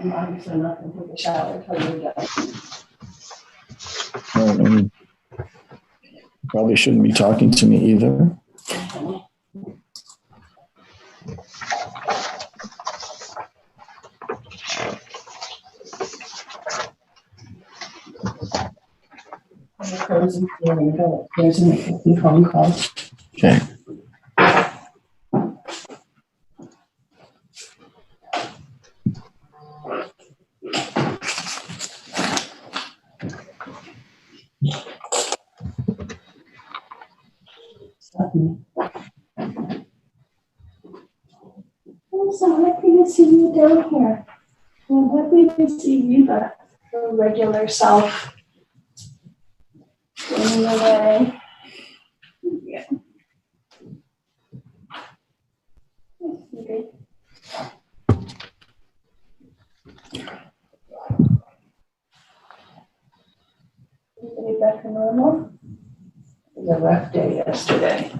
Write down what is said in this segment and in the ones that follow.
I'm obviously not going to take a shower until you're done. And probably shouldn't be talking to me either. There's a phone call. Okay. I'm so happy to see you down here. I'm happy to see you, but your regular self. Getting away. Yeah. Okay. Everybody back to normal? It was a rough day yesterday.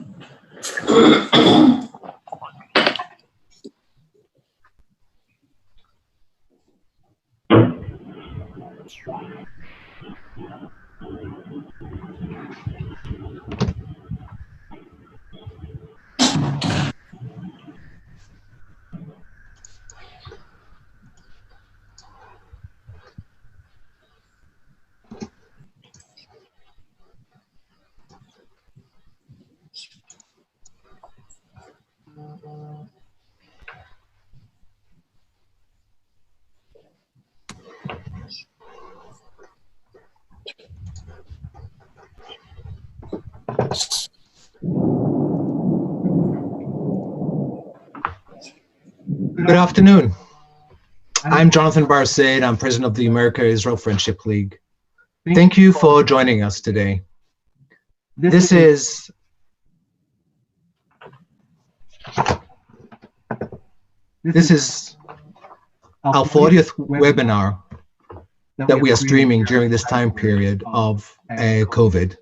Good afternoon. I'm Jonathan Barsaid. I'm president of the America-Israel Friendship League. Thank you for joining us today. This is our 40th webinar that we are streaming during this time period of COVID.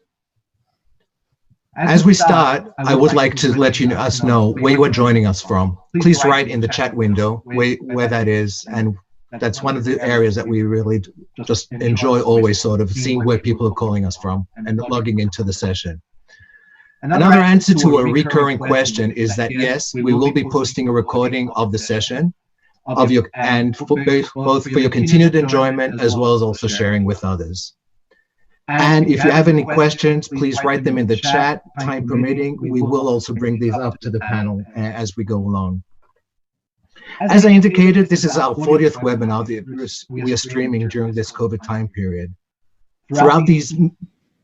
As we start, I would like to let us know where you are joining us from. Please write in the chat window where that is, and that's one of the areas that we really just enjoy always sort of seeing where people are calling us from and logging into the session. Another answer to a recurring question is that yes, we will be posting a recording of the session of your both for your continued enjoyment as well as also sharing with others. And if you have any questions, please write them in the chat, time permitting. We will also bring these up to the panel as we go along. As I indicated, this is our 40th webinar that we are streaming during this COVID time period. Throughout these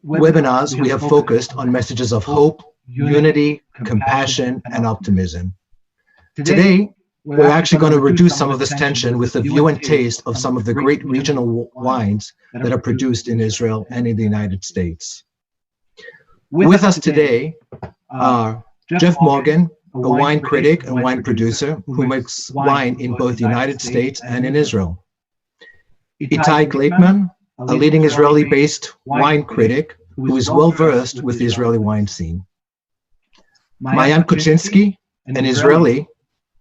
webinars, we have focused on messages of hope, unity, compassion, and optimism. Today, we're actually going to reduce some of this tension with a view and taste of some of the great regional wines that are produced in Israel and in the United States. With us today are Jeff Morgan, a wine critic and wine producer who makes wine in both the United States and in Israel. Itai Gleitman, a leading Israeli-based wine critic who is well-versed with the Israeli wine scene. Maayan Koschitsky, an Israeli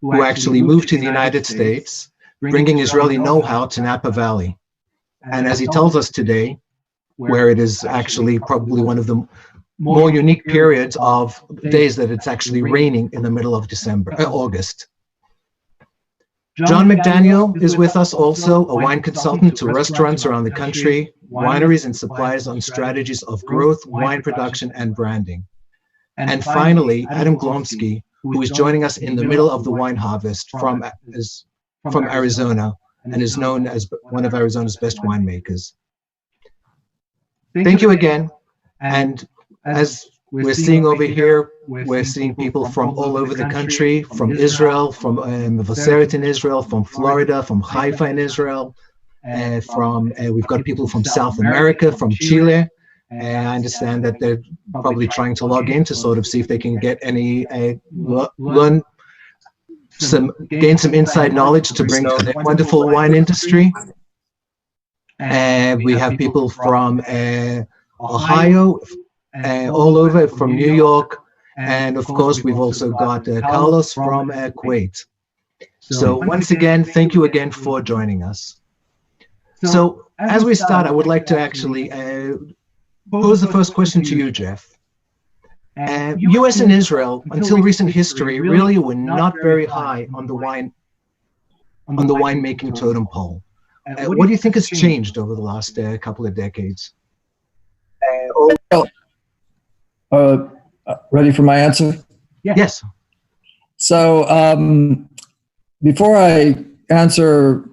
who actually moved to the United States, bringing Israeli know-how to Napa Valley. And as he tells us today, where it is actually probably one of the more unique periods of days that it's actually raining in the middle of August. John McDaniel is with us also, a wine consultant to restaurants around the country, wineries and suppliers on strategies of growth, wine production, and branding. And finally, Adam Glomski, who is joining us in the middle of the wine harvest from Arizona and is known as one of Arizona's best winemakers. Thank you again. And as we're seeing over here, we're seeing people from all over the country, from Israel, from Melka in Israel, from Florida, from Haifa in Israel, we've got people from South America, from Chile. And I understand that they're probably trying to log in to sort of see if they can get any, gain some inside knowledge to bring to their wonderful wine industry. We have people from Ohio, all over, from New York. And of course, we've also got Carlos from Kuwait. So once again, thank you again for joining us. So as we start, I would like to actually pose the first question to you, Jeff. US and Israel, until recent history, really were not very high on the winemaking totem pole. What do you think has changed over the last couple of decades? Ready for my answer? Yes. So before I answer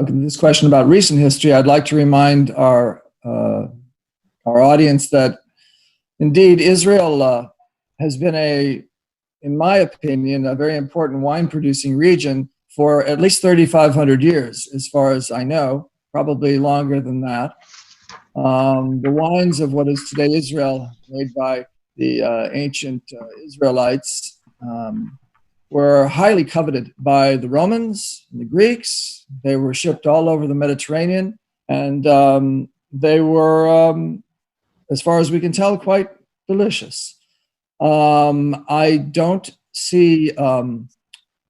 this question about recent history, I'd like to remind our audience that indeed Israel has been in my opinion, a very important wine producing region for at least 3,500 years, as far as I know, probably longer than that. The wines of what is today Israel, made by the ancient Israelites, were highly coveted by the Romans and the Greeks. They were shipped all over the Mediterranean, and they were, as far as we can tell, quite delicious. I don't see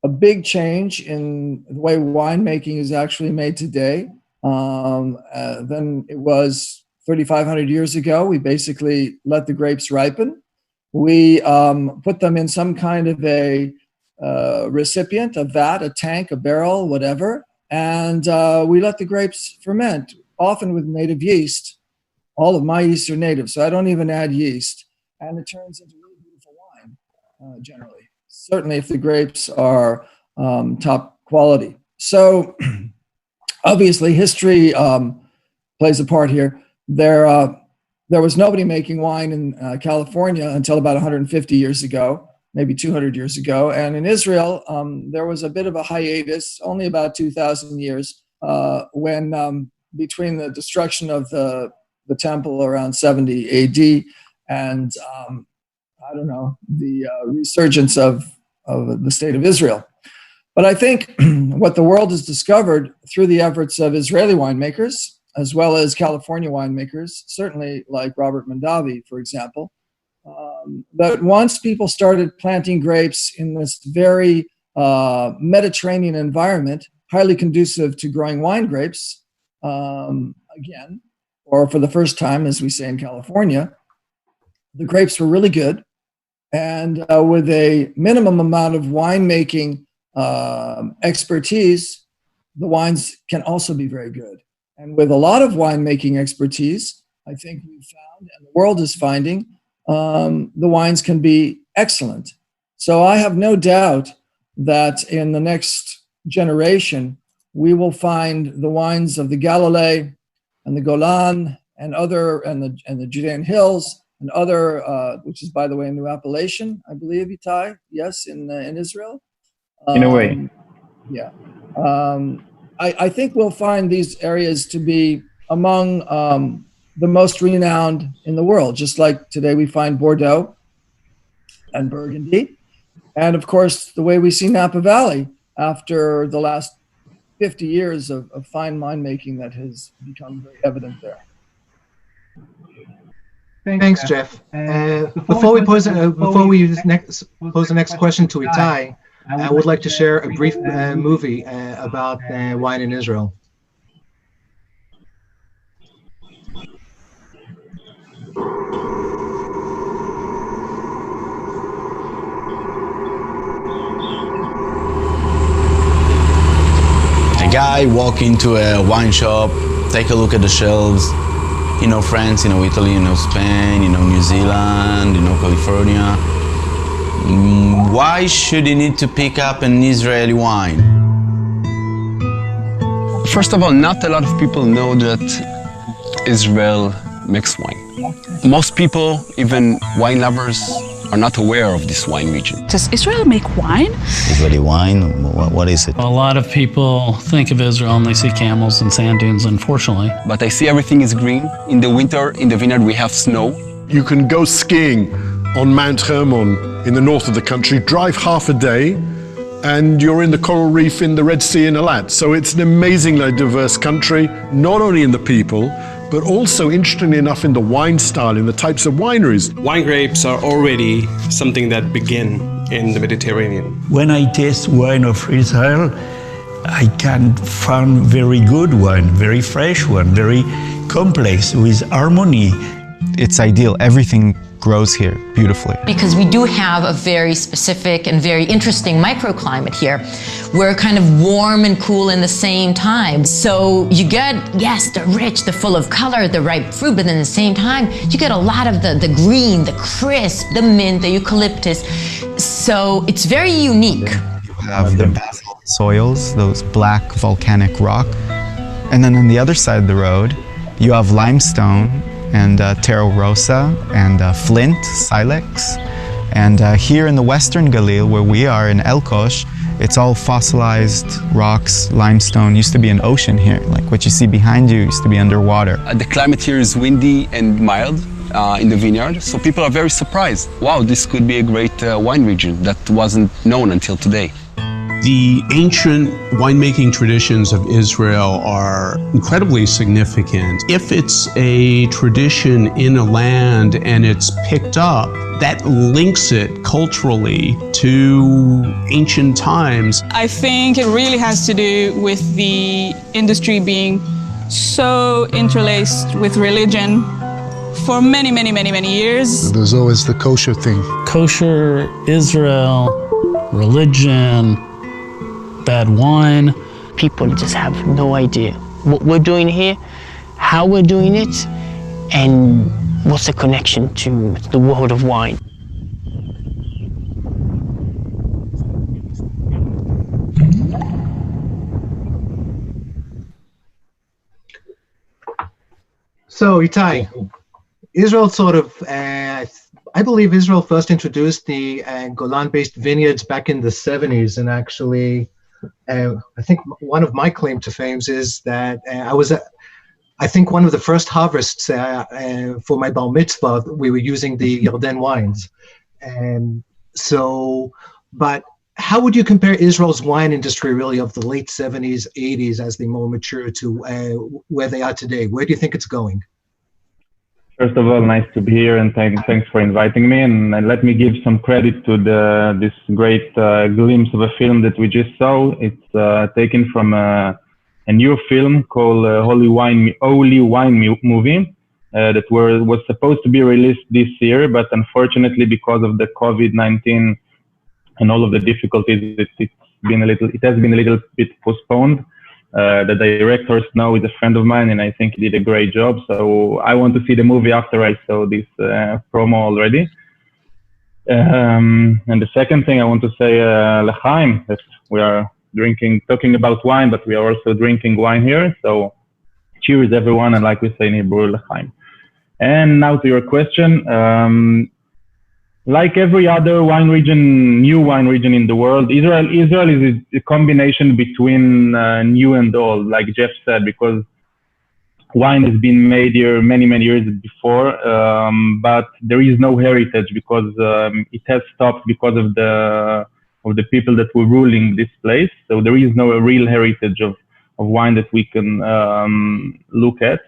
a big change in the way winemaking is actually made today than it was 3,500 years ago. We basically let the grapes ripen. We put them in some kind of a recipient, a vat, a tank, a barrel, whatever, and we let the grapes ferment, often with native yeast. All of my yeasts are native, so I don't even add yeast, and it turns into really beautiful wine, generally. Certainly if the grapes are top quality. So obviously history plays a part here. There was nobody making wine in California until about 150 years ago, maybe 200 years ago. And in Israel, there was a bit of a hiatus, only about 2,000 years, when between the destruction of the temple around 70 AD and I don't know, the resurgence of the state of Israel. But I think what the world has discovered through the efforts of Israeli winemakers, as well as California winemakers, certainly like Robert Mondavi, for example, that once people started planting grapes in this very Mediterranean environment, highly conducive to growing wine grapes, again, or for the first time, as we say in California, the grapes were really good. And with a minimum amount of winemaking expertise, the wines can also be very good. And with a lot of winemaking expertise, I think we've found, and the world is finding, the wines can be excellent. So I have no doubt that in the next generation, we will find the wines of the Galilee and the Golan and the Judean hills and other, which is, by the way, a new appellation, I believe, Itai, yes, in Israel. In a way. Yeah. I think we'll find these areas to be among the most renowned in the world, just like today we find Bordeaux and Burgundy. And of course, the way we see Napa Valley after the last 50 years of fine winemaking that has become very evident there. Thanks, Jeff. Before we pose the next question to Itai, I would like to share a brief movie about wine in Israel. A guy walk into a wine shop, take a look at the shelves. You know France, you know Italy, you know Spain, you know New Zealand, you know California. Why should you need to pick up an Israeli wine? First of all, not a lot of people know that Israel makes wine. Most people, even wine lovers, are not aware of this wine region. Does Israel make wine? Israeli wine? What is it? A lot of people think of Israel and they see camels and sand dunes, unfortunately. But I see everything is green. In the winter, in the vineyard, we have snow. You can go skiing on Mount Hermon in the north of the country, drive half a day, and you're in the coral reef in the Red Sea in Eilat. So it's an amazingly diverse country, not only in the people, but also, interestingly enough, in the wine style, in the types of wineries. Wine grapes are already something that begin in the Mediterranean. When I taste wine of Israel, I can find very good wine, very fresh one, very complex with harmony. It's ideal. Everything grows here beautifully. Because we do have a very specific and very interesting microclimate here. We're kind of warm and cool in the same time. So you get, yes, the rich, the full of color, the ripe fruit, but at the same time, you get a lot of the green, the crisp, the mint, the eucalyptus. So it's very unique. You have the basalt soils, those black volcanic rock. And then on the other side of the road, you have limestone and Terra Rosa and flint, silex. And here in the Western Galil, where we are in El Kosh, it's all fossilized rocks, limestone. Used to be an ocean here, like what you see behind you used to be underwater. The climate here is windy and mild in the vineyard, so people are very surprised. Wow, this could be a great wine region that wasn't known until today. The ancient winemaking traditions of Israel are incredibly significant. If it's a tradition in a land and it's picked up, that links it culturally to ancient times. I think it really has to do with the industry being so interlaced with religion for many, many, many, many years. There's always the kosher thing. Kosher, Israel, religion, bad wine. People just have no idea what we're doing here, how we're doing it, and what's the connection to the world of wine. So, Itai, Israel sort of, I believe Israel first introduced the Golan-based vineyards back in the 70s, and actually, I think one of my claim to fame is that I think one of the first harvests for my bar mitzvah, we were using the Yarden wines. But how would you compare Israel's wine industry really of the late 70s, 80s as they more mature to where they are today? Where do you think it's going? First of all, nice to be here, and thanks for inviting me. And let me give some credit to this great glimpse of a film that we just saw. It's taken from a new film called Holy Wine Movie that was supposed to be released this year, but unfortunately, because of the COVID-19 and all of the difficulties, it has been a little bit postponed. The director Snow is a friend of mine, and I think he did a great job. So I want to see the movie after I saw this promo already. And the second thing I want to say, l'chaim, that we are talking about wine, but we are also drinking wine here. So cheers, everyone, and like we say in Hebrew, l'chaim. And now to your question. Like every other new wine region in the world, Israel is a combination between new and old, like Jeff said, because wine has been made here many, many years before, but there is no heritage because it has stopped because of the people that were ruling this place. So there is no real heritage of wine that we can look at.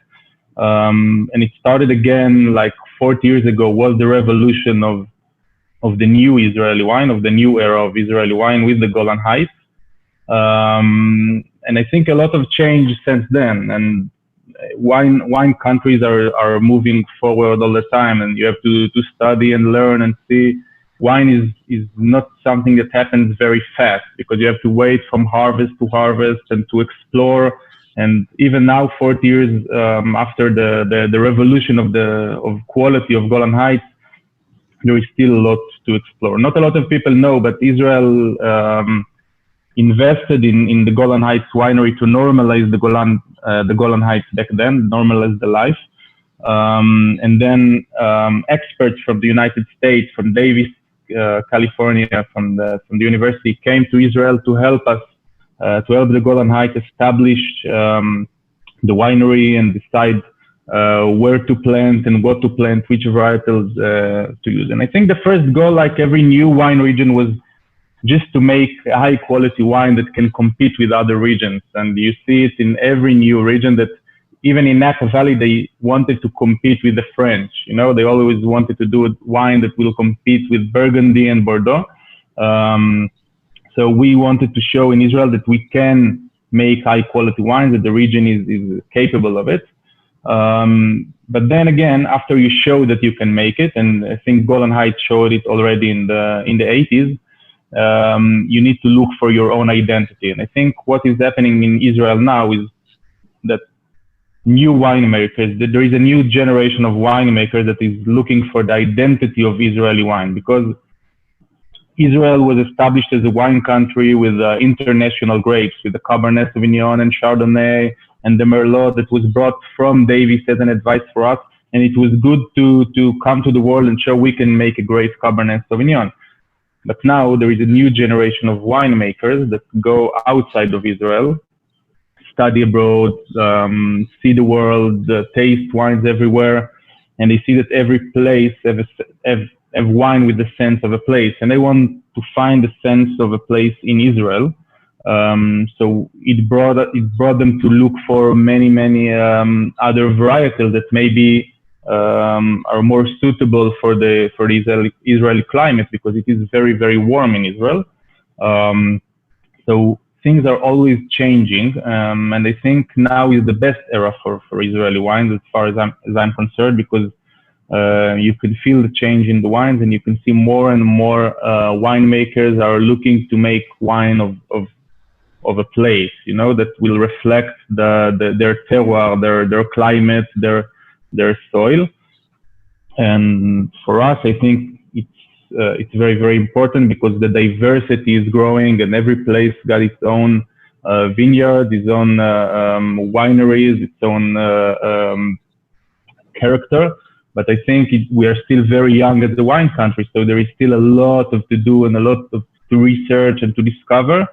And it started again like 40 years ago, was the revolution of the new Israeli wine, of the new era of Israeli wine with the Golan Heights. And I think a lot of change since then. And wine countries are moving forward all the time, and you have to study and learn and see. Wine is not something that happens very fast because you have to wait from harvest to harvest and to explore. And even now, 40 years after the revolution of quality of Golan Heights, there is still a lot to explore. Not a lot of people know, but Israel invested in the Golan Heights winery to normalize the Golan Heights back then, normalize the life. And then experts from the United States, from Davis, California, from the university, came to Israel to help us, to help the Golan Heights establish the winery and decide where to plant and what to plant, which varietals to use. And I think the first goal, like every new wine region, was just to make a high quality wine that can compete with other regions. And you see it in every new region that even in Napa Valley, they wanted to compete with the French. You know, they always wanted to do a wine that will compete with Burgundy and Bordeaux. So we wanted to show in Israel that we can make high quality wines, that the region is capable of it. But then again, after you show that you can make it, and I think Golan Heights showed it already in the 80s, you need to look for your own identity. And I think what is happening in Israel now is that new winemakers, that there is a new generation of winemakers that is looking for the identity of Israeli wine, because Israel was established as a wine country with international grapes, with the Cabernet Sauvignon and Chardonnay and the Merlot that was brought from Davis as an advice for us. And it was good to come to the world and show we can make a great Cabernet Sauvignon. But now there is a new generation of winemakers that go outside of Israel, study abroad, see the world, taste wines everywhere, and they see that every place have wine with the sense of a place, and they want to find the sense of a place in Israel. So it brought them to look for many other varietals that maybe are more suitable for the Israeli climate, because it is very warm in Israel. So things are always changing, and I think now is the best era for Israeli wines, as far as I'm concerned, because you can feel the change in the wines, and you can see more and more winemakers are looking to make wine of a place, that will reflect their terroir, their climate, their soil. And for us, I think it's very important, because the diversity is growing, and every place got its own vineyard, its own wineries, its own character. But I think we are still very young as a wine country, so there is still a lot to do and a lot to research and to discover.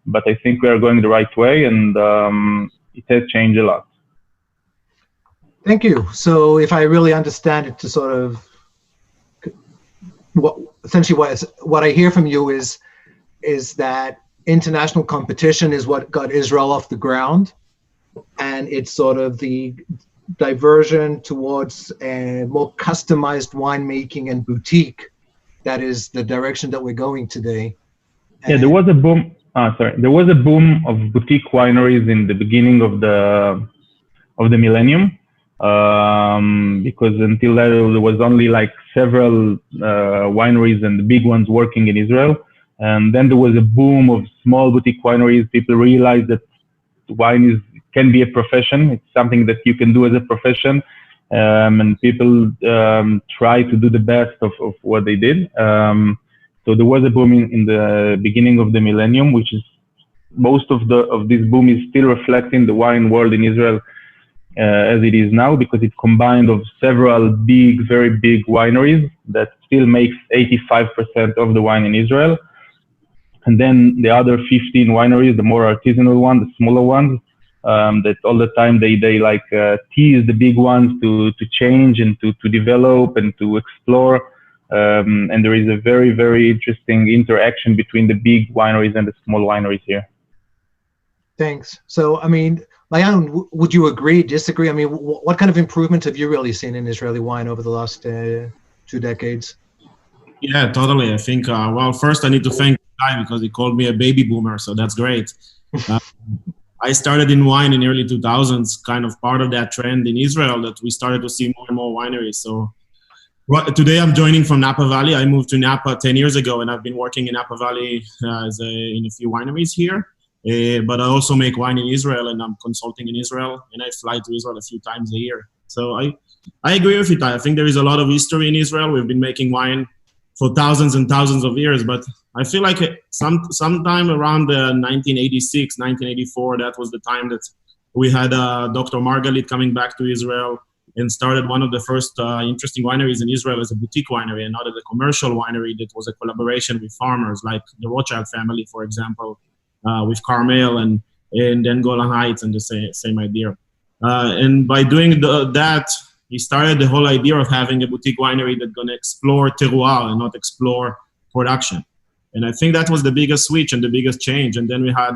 But I think we are going the right way, and it has changed a lot. Thank you. So if I really understand it, to sort of what I hear from you is that international competition is what got Israel off the ground, and it's sort of the diversion towards a more customized winemaking and boutique that is the direction that we're going today. Yeah, there was a boom. There was a boom of boutique wineries in the beginning of the millennium, because until that there was only like several wineries and the big ones working in Israel, and then there was a boom of small boutique wineries. People realized that wine can be a profession. It's something that you can do as a profession, and people try to do the best of what they did. So there was a boom in the beginning of the millennium, which is most of this boom is still reflecting the wine world in Israel as it is now, because it combined of several very big wineries that still makes 85% of the wine in Israel. And then the other 15 wineries, the more artisanal ones, the smaller ones, that all the time they like tease the big ones to change and to develop and to explore. And there is a very interesting interaction between the big wineries and the small wineries here. Thanks. So, I mean, Maayan, would you agree, disagree? I mean, what kind of improvement have you really seen in Israeli wine over the last 2 decades? Yeah, totally. I think, well, first I need to thank the guy because he called me a baby boomer, so that's great. I started in wine in the early 2000s, kind of part of that trend in Israel that we started to see more and more wineries. So today I'm joining from Napa Valley. I moved to Napa 10 years ago, and I've been working in Napa Valley in a few wineries here. But I also make wine in Israel, and I'm consulting in Israel, and I fly to Israel a few times a year. So I agree with it. I think there is a lot of history in Israel. We've been making wine for thousands and thousands of years, but I feel like sometime around 1986, 1984, that was the time that we had Dr. Margalit coming back to Israel and started one of the first interesting wineries in Israel as a boutique winery, and not as a commercial winery that was a collaboration with farmers like the Rothschild family, for example, with Carmel and then Golan Heights, and the same idea. And by doing that, he started the whole idea of having a boutique winery that's going to explore terroir and not explore production. And I think that was the biggest switch and the biggest change. And then we had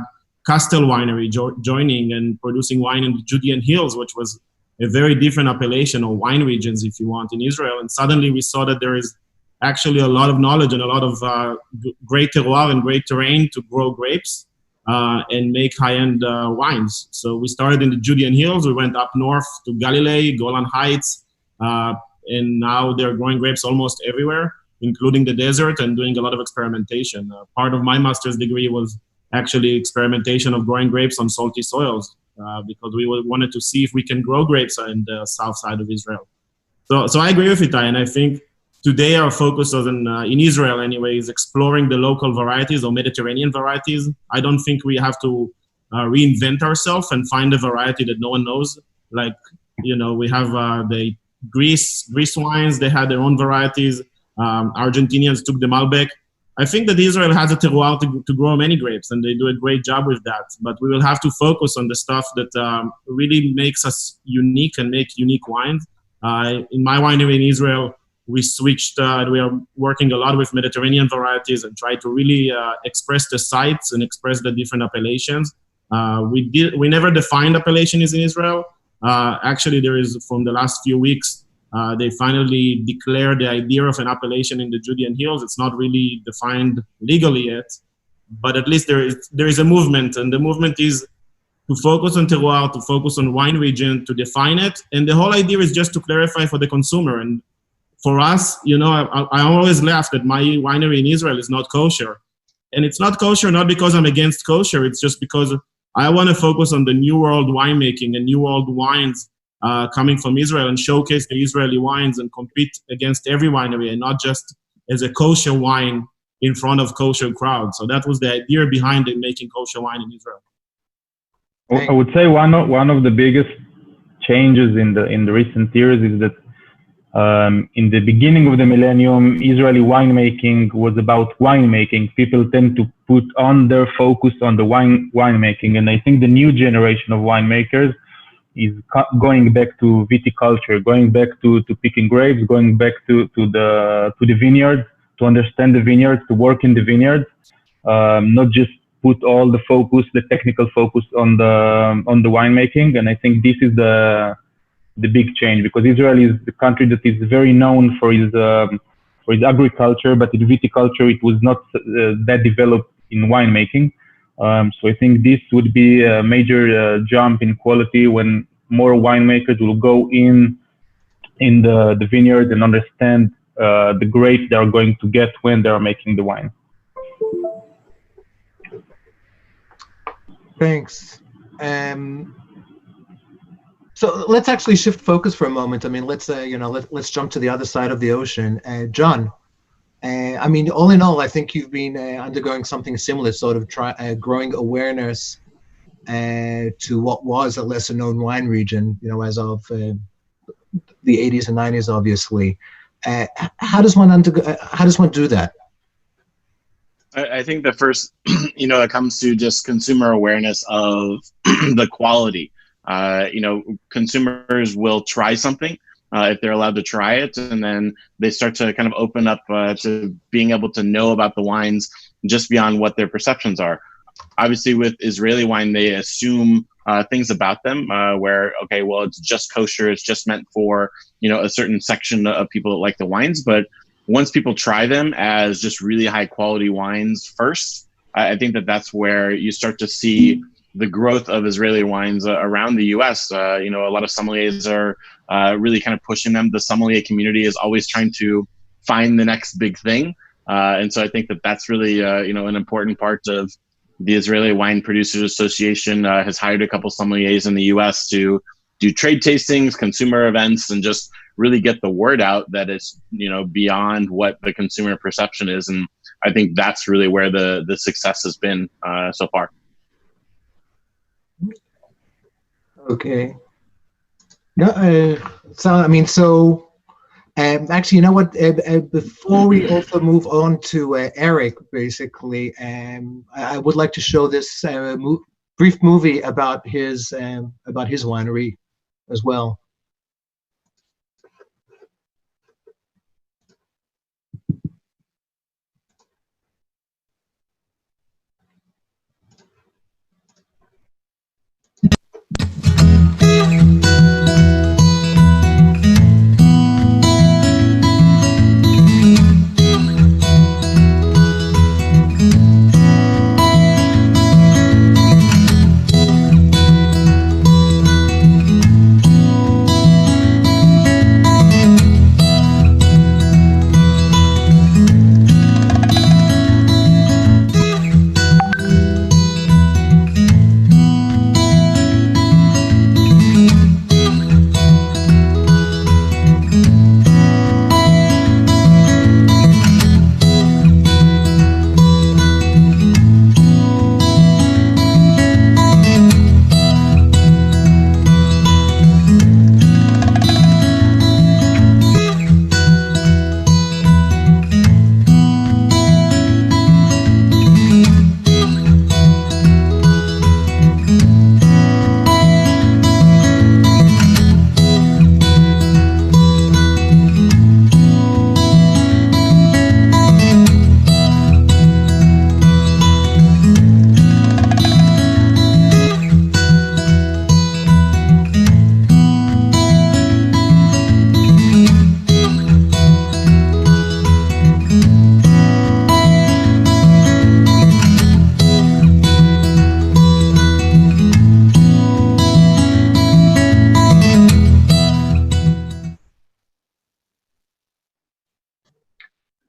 Castel Winery joining and producing wine in the Judean Hills, which was a very different appellation, or wine regions, if you want, in Israel. And suddenly we saw that there is actually a lot of knowledge and a lot of great terroir and great terrain to grow grapes and make high-end wines. So we started in the Judean Hills. We went up north to Galilee, Golan Heights, and now they're growing grapes almost everywhere, including the desert, and doing a lot of experimentation. Part of my master's degree was actually experimentation of growing grapes on salty soils because we wanted to see if we can grow grapes in the south side of Israel. So I agree with Itai, and I think today our focus in Israel anyway is exploring the local varieties or Mediterranean varieties. I don't think we have to reinvent ourselves and find a variety that no one knows. Like, we have the Greece wines, they had their own varieties. Argentinians took the Malbec. I think that Israel has a terroir to grow many grapes, and they do a great job with that. But we will have to focus on the stuff that really makes us unique and make unique wines. In my winery in Israel, we switched, we are working a lot with Mediterranean varieties and try to really express the sites and express the different appellations. We never defined appellations in Israel. Actually, there is, from the last few weeks, they finally declared the idea of an appellation in the Judean Hills. It's not really defined legally yet, but at least there is a movement, and the movement is to focus on terroir, to focus on wine region, to define it. And the whole idea is just to clarify for the consumer. And for us, I always laugh that my winery in Israel is not kosher. And it's not kosher not because I'm against kosher, it's just because I want to focus on the New World winemaking and New World wines coming from Israel and showcase the Israeli wines and compete against every winery and not just as a kosher wine in front of kosher crowd. So that was the idea behind making kosher wine in Israel. I would say one of the biggest changes in the recent years is that in the beginning of the millennium, Israeli winemaking was about winemaking. People tend to put on their focus on the winemaking, and I think the new generation of winemakers is going back to viticulture, going back to picking grapes, going back to the vineyards, to understand the vineyards, to work in the vineyards, not just put all the focus, the technical focus on the winemaking. And I think this is the big change, because Israel is the country that is very known for its agriculture, but in viticulture it was not that developed in winemaking. So I think this would be a major jump in quality when more winemakers will go in the vineyard and understand the grapes they are going to get when they are making the wine. Thanks. So let's actually shift focus for a moment. I mean, let's jump to the other side of the ocean. John, I mean, all in all, I think you've been undergoing something similar, sort of growing awareness to what was a lesser known wine region, as of the 80s and 90s, obviously. How does one do that? I think the first, it comes to just consumer awareness of the quality. Consumers will try something if they're allowed to try it, and then they start to kind of open up to being able to know about the wines just beyond what their perceptions are. Obviously, with Israeli wine, they assume things about them where, okay, well, it's just kosher, it's just meant for, a certain section of people that like the wines. But once people try them as just really high quality wines first, I think that's where you start to see the growth of Israeli wines around the U.S. A lot of sommeliers are really kind of pushing them. The sommelier community is always trying to find the next big thing. And so I think that's really, an important part of the Israeli Wine Producers Association has hired a couple sommeliers in the U.S. to do trade tastings, consumer events, and just really get the word out that it's, beyond what the consumer perception is. And I think that's really where the success has been so far. Okay. No, actually, you know what? Before we also move on to Eric, basically, I would like to show this brief movie about his winery as well.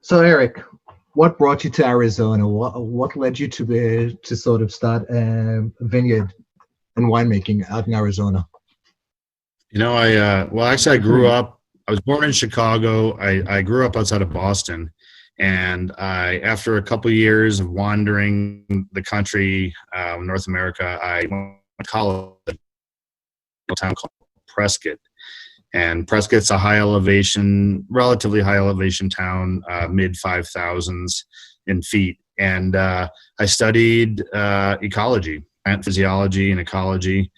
So Eric, what brought you to Arizona? What led you to sort of start a vineyard and winemaking out in Arizona? You know, I grew up, I was born in Chicago. I grew up outside of Boston. And after a couple of years of wandering the country, North America, I went to college in a town called Prescott. And Prescott's a high elevation, relatively high elevation town, mid 5,000s in feet. And I studied ecology, plant physiology and ecology.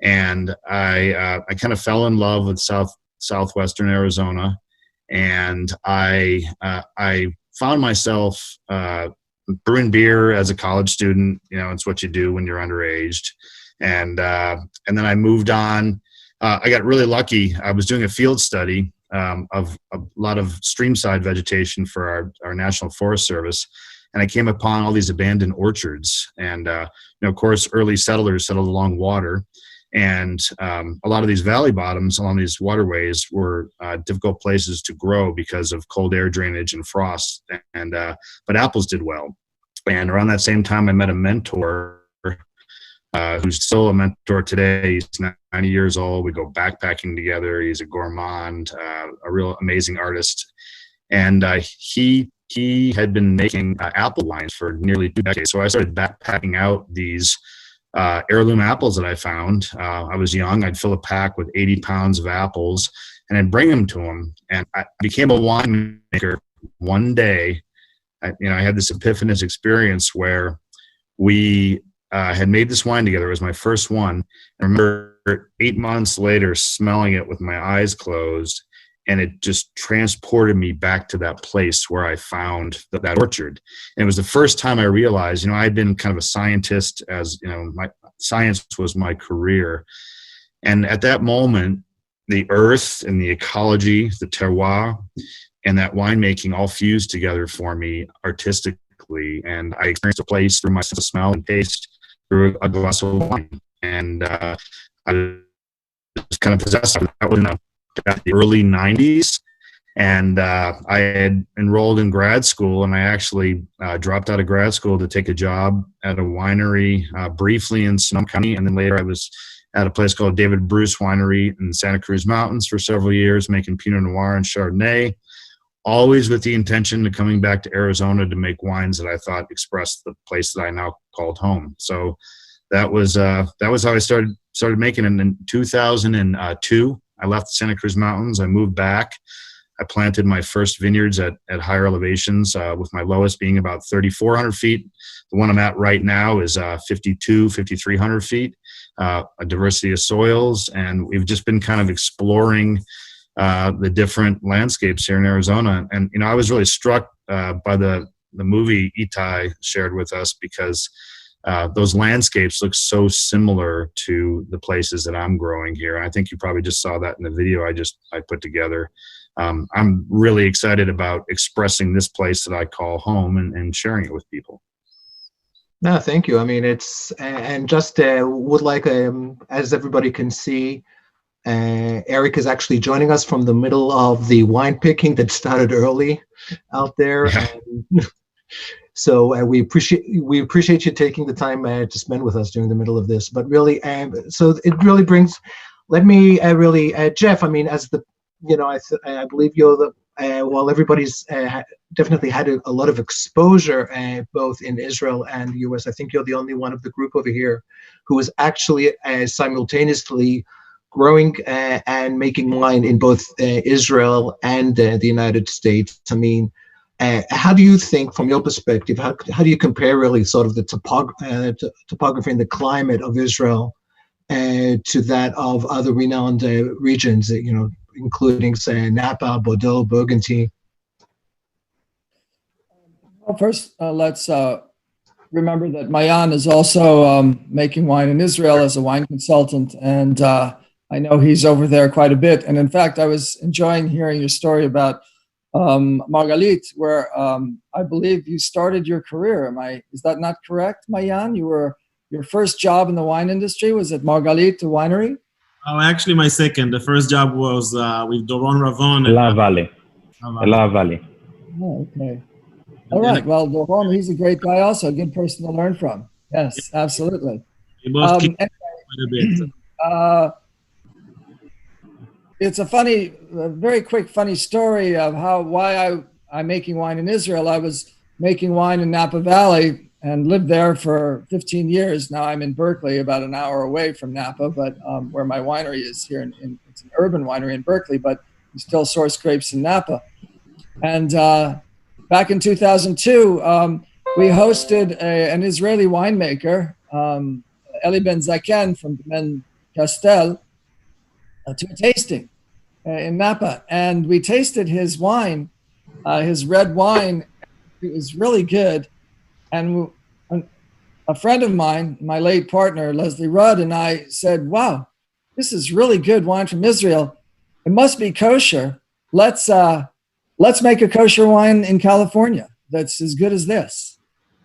And I kind of fell in love with southwestern Arizona. And I found myself brewing beer as a college student. You know, it's what you do when you're underaged. And then I moved on. I got really lucky. I was doing a field study of a lot of streamside vegetation for our National Forest Service. And I came upon all these abandoned orchards. And, of course, early settlers settled along water. And a lot of these valley bottoms along these waterways were difficult places to grow because of cold air drainage and frost. But apples did well. And around that same time, I met a mentor who's still a mentor today. He's 90 years old. We go backpacking together. He's a gourmand, a real amazing artist. And he had been making apple wines for nearly 2 decades. So I started backpacking out these heirloom apples that I found. I was young. I'd fill a pack with 80 pounds of apples and I'd bring them to him. And I became a winemaker one day. I had this epiphanous experience where we had made this wine together. It was my first one. I remember 8 months later smelling it with my eyes closed, and it just transported me back to that place where I found that orchard. And it was the first time I realized, I'd been kind of a scientist, as my science was my career. And at that moment, the earth and the ecology, the terroir, and that winemaking all fused together for me artistically. And I experienced a place through my sense of smell and taste through a glass of wine. And I was kind of possessed. That was in the early 90s. And I had enrolled in grad school, and I actually dropped out of grad school to take a job at a winery briefly in Sonoma County. And then later I was at a place called David Bruce Winery in Santa Cruz Mountains for several years, making Pinot Noir and Chardonnay, always with the intention of coming back to Arizona to make wines that I thought expressed the place that I now called home. So that was how I started making it. In 2002, I left the Santa Cruz Mountains. I moved back. I planted my first vineyards at higher elevations, with my lowest being about 3,400 feet. The one I'm at right now is 5,300 feet, a diversity of soils. And we've just been kind of exploring the different landscapes here in Arizona. And, I was really struck by the movie Itai shared with us, because those landscapes look so similar to the places that I'm growing here. And I think you probably just saw that in the video I put together. I'm really excited about expressing this place that I call home and sharing it with people. No, thank you. I mean, and just would like, as everybody can see, Eric is actually joining us from the middle of the wine picking that started early out there. Yeah. So we appreciate you taking the time to spend with us during the middle of this. But really, so it really brings. Let me Jeff. I mean, as the I believe you're the while everybody's definitely had a lot of exposure both in Israel and the U.S. I think you're the only one of the group over here who is actually simultaneously growing and making wine in both Israel and the United States. I mean, how do you think, from your perspective, how do you compare really sort of the topography and the climate of Israel to that of other renowned regions, including, say, Napa, Bordeaux, Burgundy? Well, first, let's remember that Maayan is also making wine in Israel as a wine consultant, and I know he's over there quite a bit. And in fact, I was enjoying hearing your story about Margalit, where I believe you started your career. Is that not correct, Maayan? Your first job in the wine industry was at Margalit, the winery? Oh, actually, my second. The first job was with Doron Ravon. La Valley. Oh, okay. All right. Well, Doron, he's a great guy also, a good person to learn from. Yes, absolutely. We both keep Anyway, quite a bit. it's a very quick, funny story of why I'm making wine in Israel. I was making wine in Napa Valley and lived there for 15 years. Now I'm in Berkeley, about an hour away from Napa, but where my winery is here. It's an urban winery in Berkeley, but we still source grapes in Napa. And back in 2002, we hosted an Israeli winemaker, Eli Ben Zaken from Ben Castel, to a tasting in Napa. And we tasted his wine, his red wine. It was really good. And a friend of mine, my late partner, Leslie Rudd, and I said, wow, this is really good wine from Israel. It must be kosher. Let's make a kosher wine in California that's as good as this.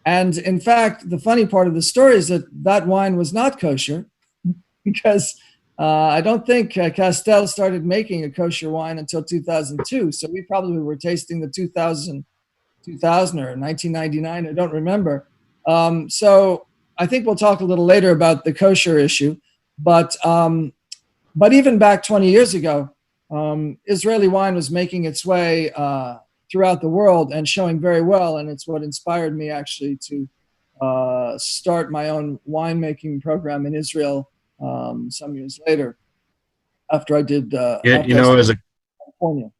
And in fact, the funny part of the story is that wine was not kosher because I don't think Castel started making a kosher wine until 2002. So we probably were tasting the 2000 or 1999, I don't remember. So I think we'll talk a little later about the kosher issue. But even back 20 years ago, Israeli wine was making its way throughout the world and showing very well. And it's what inspired me actually to start my own winemaking program in Israel some years later after I did California.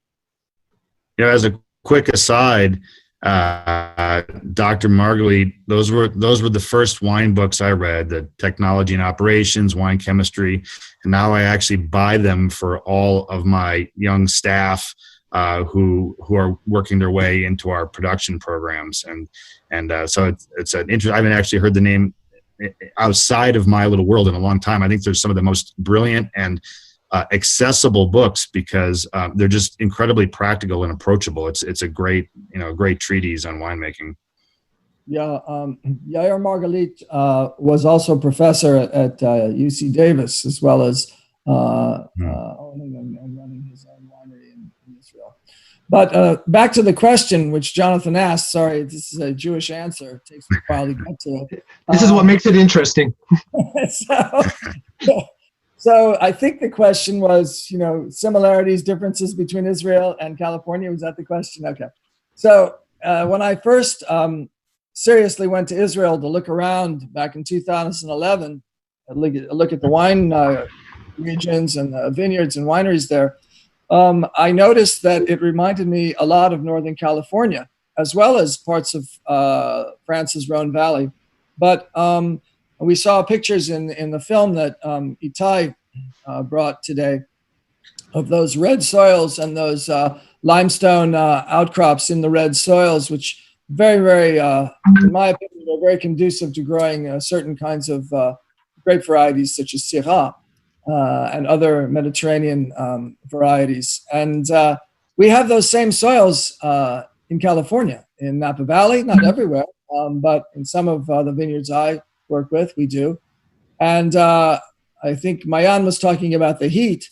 As a quick aside, Dr. Margulies, those were the first wine books I read, the Technology and Operations, Wine Chemistry, and now I actually buy them for all of my young staff who are working their way into our production programs, and so it's an interest. I haven't actually heard the name outside of my little world in a long time. I think there's some of the most brilliant and accessible books because they're just incredibly practical and approachable. It's a great treatise on winemaking. Yeah, Yair Margalit was also a professor at UC Davis, as well as owning and running his own winery in Israel. But back to the question, which Jonathan asked. Sorry, this is a Jewish answer. It takes me a while to get to it. This is what makes it interesting. So I think the question was, similarities, differences between Israel and California. Was that the question? Okay. So when I first seriously went to Israel to look around back in 2011, look at the wine regions and the vineyards and wineries there, I noticed that it reminded me a lot of Northern California, as well as parts of France's Rhone Valley. But we saw pictures in the film that Itai brought today of those red soils and those limestone outcrops in the red soils, which very, very, in my opinion, are very conducive to growing certain kinds of grape varieties such as Syrah and other Mediterranean varieties. And we have those same soils in California, in Napa Valley, not everywhere, but in some of the vineyards I work with, we do. And I think Maayan was talking about the heat.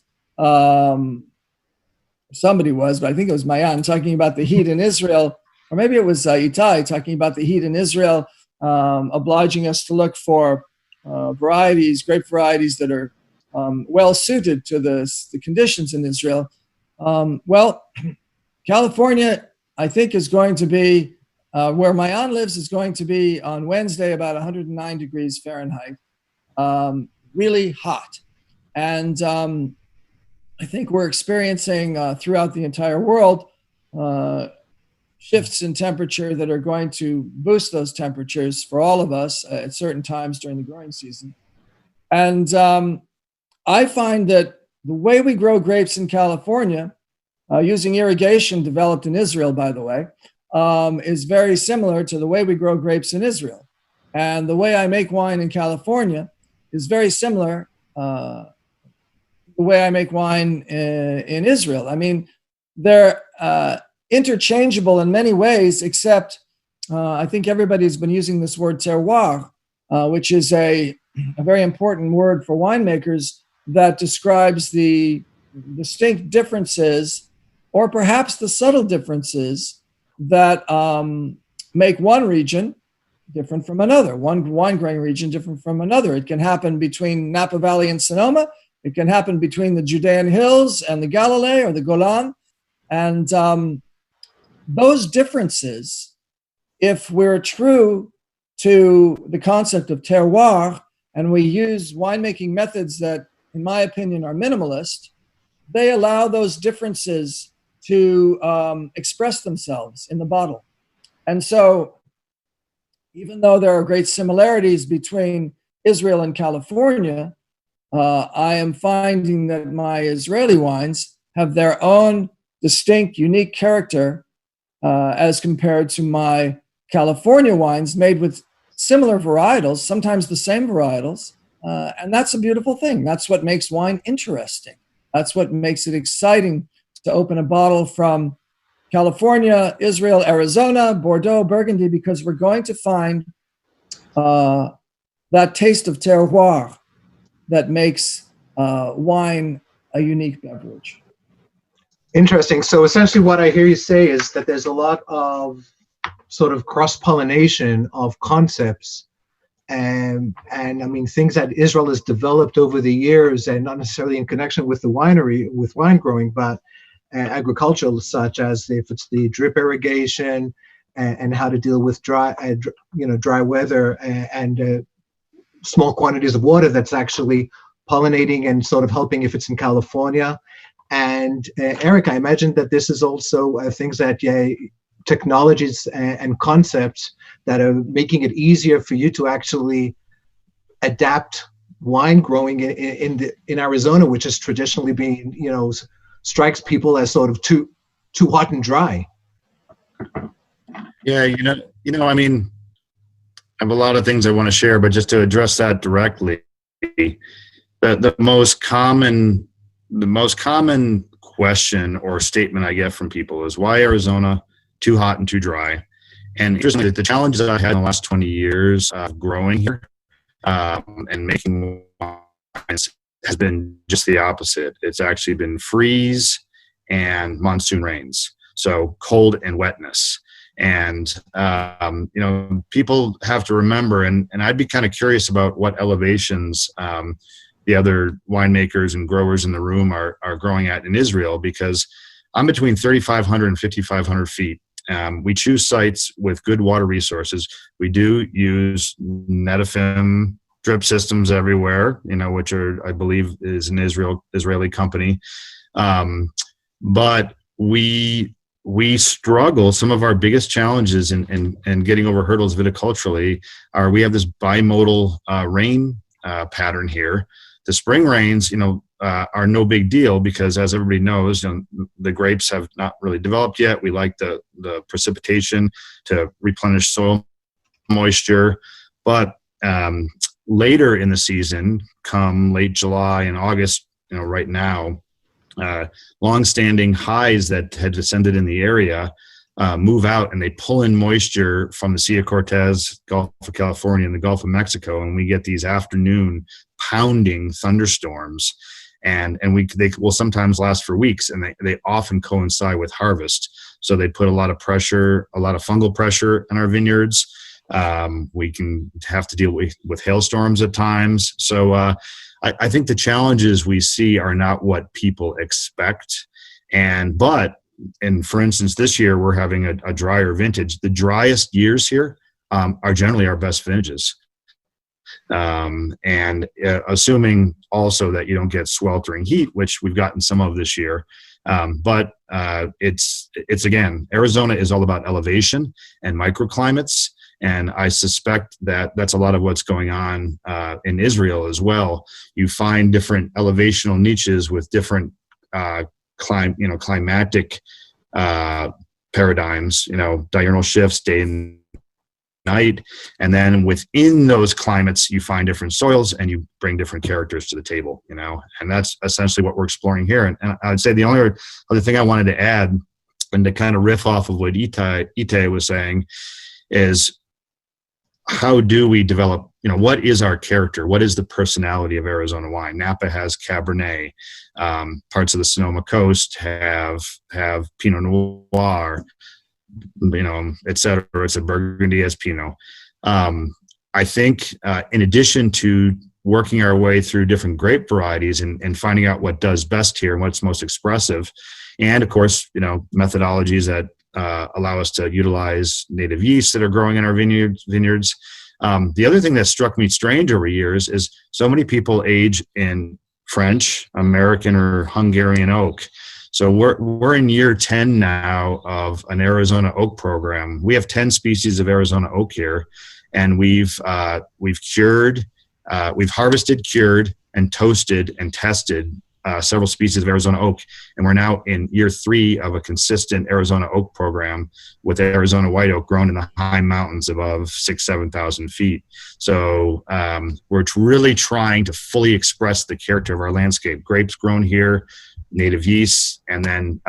Somebody was, but I think it was Maayan talking about the heat in Israel, or maybe it was Itai talking about the heat in Israel, obliging us to look for grape varieties that are well suited to the conditions in Israel. Well, California, I think, is going to be where Maayan lives, is going to be on Wednesday about 109 degrees Fahrenheit, really hot. And I think we're experiencing throughout the entire world shifts in temperature that are going to boost those temperatures for all of us at certain times during the growing season. And I find that the way we grow grapes in California, using irrigation developed in Israel, by the way, is very similar to the way we grow grapes in Israel. And the way I make wine in California is very similar to the way I make wine in Israel. I mean, they're interchangeable in many ways, except I think everybody's been using this word terroir, which is a very important word for winemakers that describes the distinct differences, or perhaps the subtle differences, that make one region different from another, one wine growing region different from another. It can happen between Napa Valley and Sonoma. It can happen between the Judean Hills and the Galilee or the Golan. And those differences, if we're true to the concept of terroir, and we use winemaking methods that, in my opinion, are minimalist, they allow those differences to express themselves in the bottle. And so, even though there are great similarities between Israel and California, I am finding that my Israeli wines have their own distinct, unique character as compared to my California wines made with similar varietals, sometimes the same varietals. And that's a beautiful thing. That's what makes wine interesting. That's what makes it exciting to open a bottle from California, Israel, Arizona, Bordeaux, Burgundy, because we're going to find that taste of terroir that makes wine a unique beverage. Interesting. So essentially what I hear you say is that there's a lot of sort of cross-pollination of concepts and I mean things that Israel has developed over the years, and not necessarily in connection with the winery, with wine growing, but agricultural, such as if it's the drip irrigation and how to deal with dry weather and small quantities of water that's actually pollinating and sort of helping if it's in California. And Eric, I imagine that this is also things that technologies and concepts that are making it easier for you to actually adapt wine growing in Arizona, which has traditionally been, strikes people as sort of too hot and dry. Yeah, I mean, I have a lot of things I want to share, but just to address that directly, the most common question or statement I get from people is, why Arizona? Too hot and too dry. And interestingly, the challenges that I had in the last 20 years of growing here and making wines has been just the opposite. It's actually been freeze and monsoon rains, so cold and wetness. And people have to remember, and I'd be kind of curious about what elevations the other winemakers and growers in the room are growing at in Israel, because I'm between 3,500 and 5,500 feet. We choose sites with good water resources. We do use Netafim drip systems everywhere, which I believe is an Israeli company. But we struggle. Some of our biggest challenges in getting over hurdles viticulturally are we have this bimodal rain pattern here. The spring rains, are no big deal because, as everybody knows, the grapes have not really developed yet. We like the precipitation to replenish soil moisture. But later in the season, come late July and August, right now, long-standing highs that had descended in the area move out, and they pull in moisture from the Sea of Cortez, Gulf of California, and the Gulf of Mexico, and we get these afternoon pounding thunderstorms. And they will sometimes last for weeks, and they often coincide with harvest. So they put a lot of pressure, a lot of fungal pressure in our vineyards. We can have to deal with hailstorms at times. So I think the challenges we see are not what people expect. But for instance, this year we're having a drier vintage. The driest years here are generally our best vintages. And assuming also that you don't get sweltering heat, which we've gotten some of this year. But it's again, Arizona is all about elevation and microclimates. And I suspect that that's a lot of what's going on in Israel as well. You find different elevational niches with different climatic paradigms, diurnal shifts, day and night, and then within those climates you find different soils and you bring different characters to the table, and that's essentially what we're exploring here. And I'd say the only other thing I wanted to add, and to kind of riff off of what Ite was saying, is how do we develop, what is our character? What is the personality of Arizona wine? Napa has Cabernet. Parts of the Sonoma coast have Pinot Noir. et cetera. It's a Burgundy as Pinot. I think in addition to working our way through different grape varieties and finding out what does best here and what's most expressive, and of course, methodologies that allow us to utilize native yeasts that are growing in our vineyards. The other thing that struck me strange over years is so many people age in French, American, or Hungarian oak. So we're in year 10 now of an Arizona oak program. We have 10 species of Arizona oak here, and we've harvested, cured, and toasted and tested several species of Arizona oak, and we're now in year 3 of a consistent Arizona oak program with Arizona white oak grown in the high mountains above 7,000 feet. So we're really trying to fully express the character of our landscape. Grapes grown here, native yeasts, and then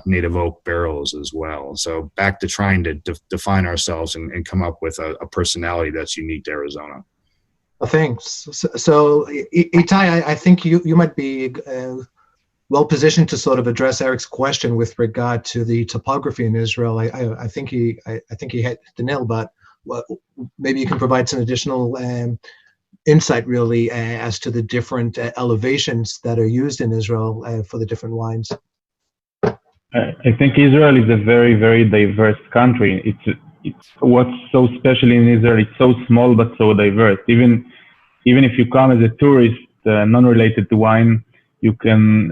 native oak barrels as well. So back to trying to define ourselves and come up with a personality that's unique to Arizona. Well, thanks. So Itai, I think you might be well positioned to sort of address Eric's question with regard to the topography in Israel. I think he hit the nail, but maybe you can provide some additional insight, really, as to the different elevations that are used in Israel for the different wines. I think Israel is a very, very diverse country. It's what's so special in Israel. It's so small but so diverse. Even if you come as a tourist, non-related to wine, you can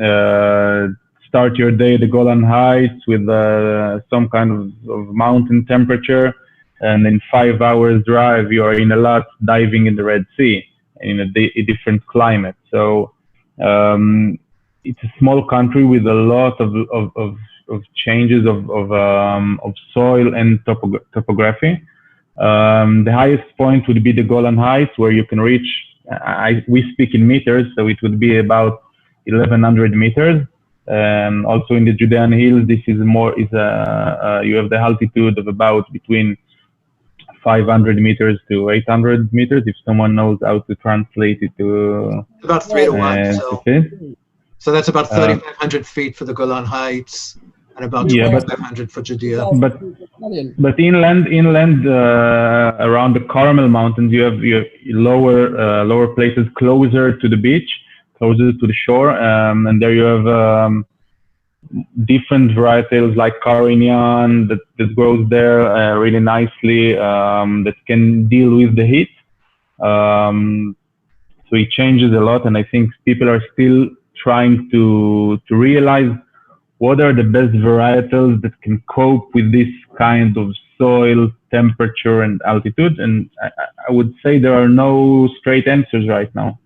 start your day at the Golan Heights with some kind of mountain temperature, and in 5 hours drive, you are in Elat diving in the Red Sea in a different climate. So it's a small country with a lot of changes of soil and topography. The highest point would be the Golan Heights, where you can reach, we speak in meters, so it would be about 1,100 meters. Also in the Judean Hills, this is you have the altitude of about between 500 meters to 800 meters, if someone knows how to translate it to... About 3 to 1, so that's about 3,500 feet for the Golan Heights, and about 2,500 for Judea. But inland around the Carmel Mountains, you have lower places closer to the beach, closer to the shore, and there you have different varietals like Carignan that grows there really nicely, that can deal with the heat. So it changes a lot, and I think people are still trying to realize what are the best varietals that can cope with this kind of soil, temperature, and altitude. And I would say there are no straight answers right now.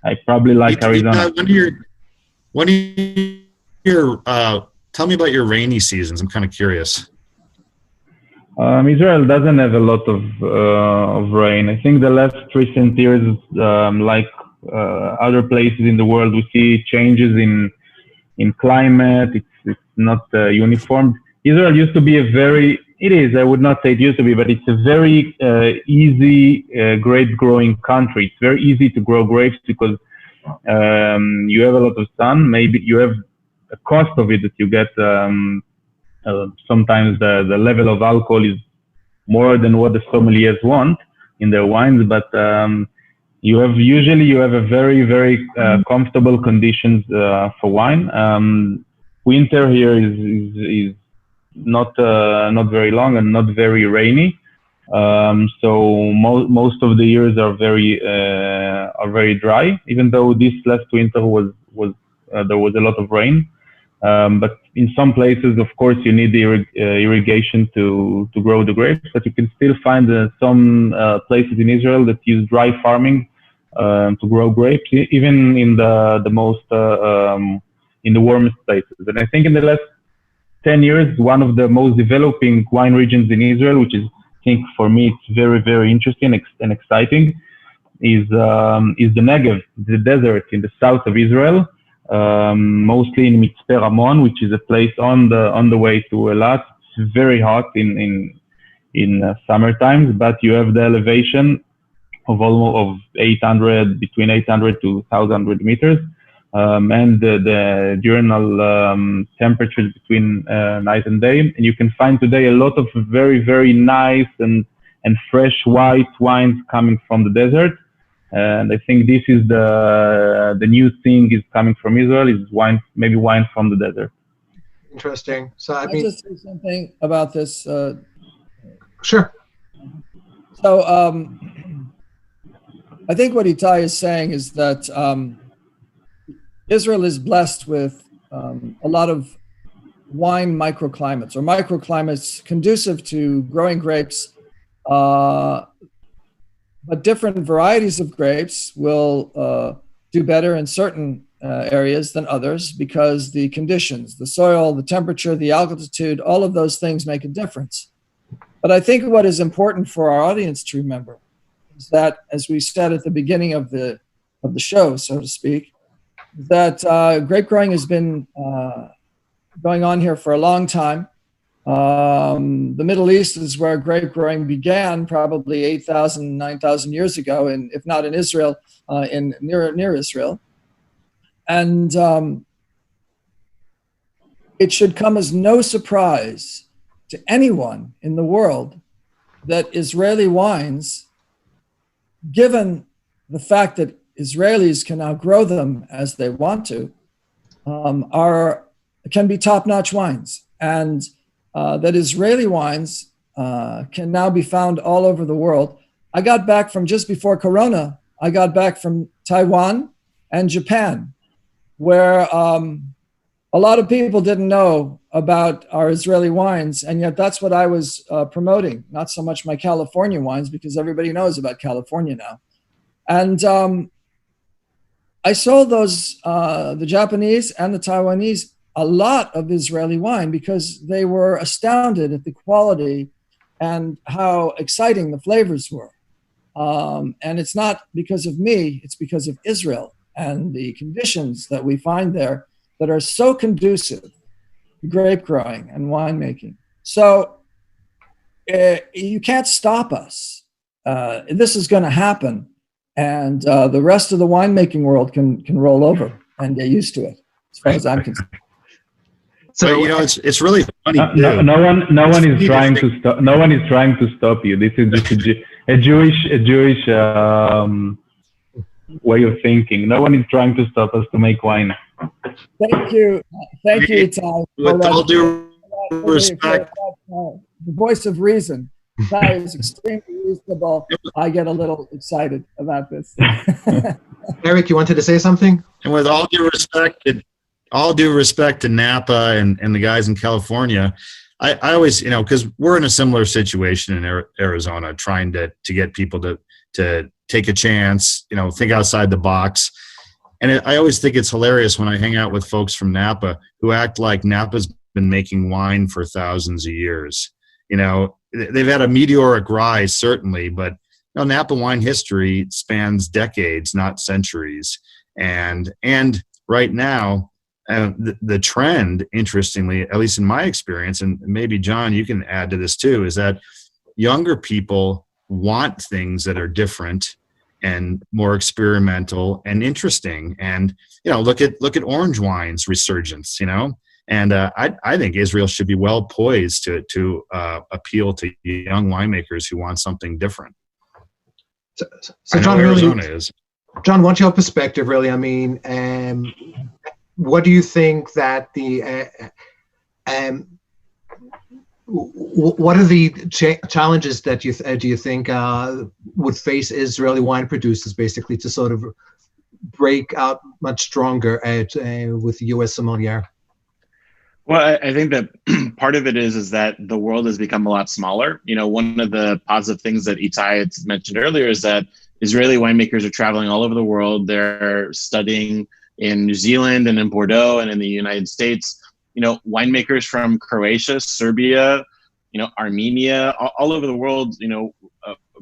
I probably like Arizona. Tell me about your rainy seasons. I'm kind of curious. Israel doesn't have a lot of rain. I think the last recent years, like other places in the world, we see changes in climate. It's not uniform. Israel used to be I would not say it used to be, but it's a very easy grape growing country. It's very easy to grow grapes because you have a lot of sun. Maybe you have a cost of it that you get. Sometimes the level of alcohol is more than what the sommeliers want in their wines, but you have a very, very comfortable conditions for wine. Winter here is not very long and not very rainy, so most of the years are very dry. Even though this last winter was there was a lot of rain, but in some places, of course, you need the irrigation to grow the grapes. But you can still find some places in Israel that use dry farming to grow grapes, even in the most in the warmest places. And I think in the last 10 years, one of the most developing wine regions in Israel, which is, I think for me, it's very, very interesting and exciting, is the Negev, the desert in the south of Israel, mostly in Mitzpe Ramon, which is a place on the way to Elat. It's very hot in summer times, but you have the elevation of almost between 800 to 1,000 meters. and the diurnal temperatures between night and day. And you can find today a lot of very, very nice and fresh white wines coming from the desert. And I think this is the new thing is coming from Israel, is wine, maybe wine from the desert. Interesting. So I I'll mean, just say something about this. Sure. So I think what Itai is saying is that Israel is blessed with a lot of wine microclimates or microclimates conducive to growing grapes, but different varieties of grapes will do better in certain areas than others because the conditions, the soil, the temperature, the altitude, all of those things make a difference. But I think what is important for our audience to remember is that, as we said at the beginning of the show, so to speak, that grape growing has been going on here for a long time. The Middle East is where grape growing began, probably 8,000, 9,000 years ago, and if not in Israel, near Israel. And it should come as no surprise to anyone in the world that Israeli wines, given the fact that Israelis can now grow them as they want to, can be top-notch wines, and that Israeli wines can now be found all over the world. I got back from just before Corona. I got back from Taiwan and Japan, where a lot of people didn't know about our Israeli wines, and yet that's what I was promoting. Not so much my California wines, because everybody knows about California now. And I sold those, the Japanese and the Taiwanese, a lot of Israeli wine because they were astounded at the quality and how exciting the flavors were. And it's not because of me, it's because of Israel and the conditions that we find there that are so conducive to grape growing and winemaking. So you can't stop us. This is going to happen. And the rest of the winemaking world can roll over and get used to it, as far as I'm concerned. So you know, it's really funny. No one is trying to stop. No one is trying to stop you. This is just a Jewish way of thinking. No one is trying to stop us to make wine. Thank you, Itai. With all due respect, the voice of reason. That is extremely reasonable. I get a little excited about this. Eric, you wanted to say something? And with all due respect to Napa and the guys in California, I always, you know, because we're in a similar situation in Arizona, trying to get people to take a chance, you know, think outside the box. And I always think it's hilarious when I hang out with folks from Napa who act like Napa's been making wine for thousands of years. You know, they've had a meteoric rise, certainly, but you know, Napa wine history spans decades, not centuries. And right now, the trend, interestingly, at least in my experience, and maybe John, you can add to this too, is that younger people want things that are different and more experimental and interesting. And you know, look at orange wine's resurgence. You know. And I think Israel should be well poised to appeal to young winemakers who want something different. So John, Arizona is. John, what's your perspective, really? I mean, what do you think that what are the challenges that do you think would face Israeli wine producers, basically, to sort of break out much stronger with the U.S. sommelier? Well, I think that part of it is that the world has become a lot smaller. You know, one of the positive things that Itai had mentioned earlier is that Israeli winemakers are traveling all over the world. They're studying in New Zealand and in Bordeaux and in the United States. You know, winemakers from Croatia, Serbia, you know, Armenia, all over the world, you know,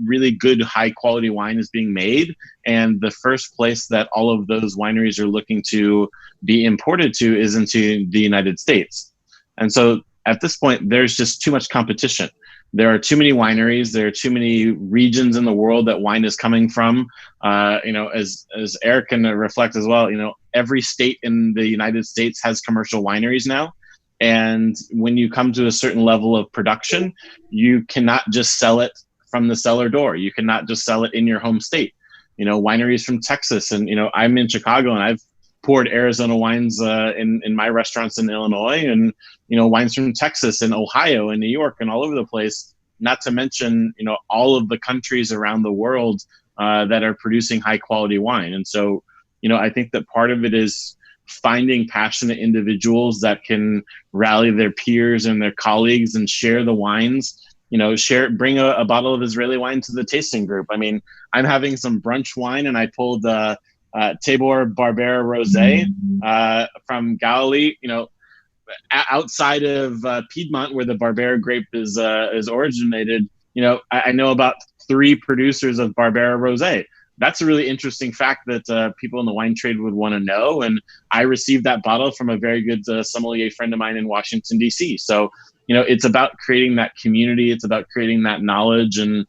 really good high quality wine is being made. And the first place that all of those wineries are looking to be imported to is into the United States. And so at this point, there's just too much competition. there are too many wineries. There are too many regions in the world that wine is coming from. As Eric can reflect as well, every state in the United States has commercial wineries now. And when you come to a certain level of production, you cannot just sell it from the cellar door. You cannot just sell it in your home state. Wineries from Texas, and I'm in Chicago, and I've poured Arizona wines in my restaurants in Illinois, and wines from Texas and Ohio and New York and all over the place. Not to mention all of the countries around the world that are producing high quality wine. And so I think that part of it is finding passionate individuals that can rally their peers and their colleagues and share the wines. Bring a bottle of Israeli wine to the tasting group. I mean, I'm having some brunch wine, and I pulled the Tabor Barbera Rosé from Galilee. Outside of Piedmont, where the Barbera grape is originated. I know about 3 producers of Barbera Rosé. That's a really interesting fact that people in the wine trade would want to know. And I received that bottle from a very good sommelier friend of mine in Washington, D.C. So, it's about creating that community. It's about creating that knowledge. And,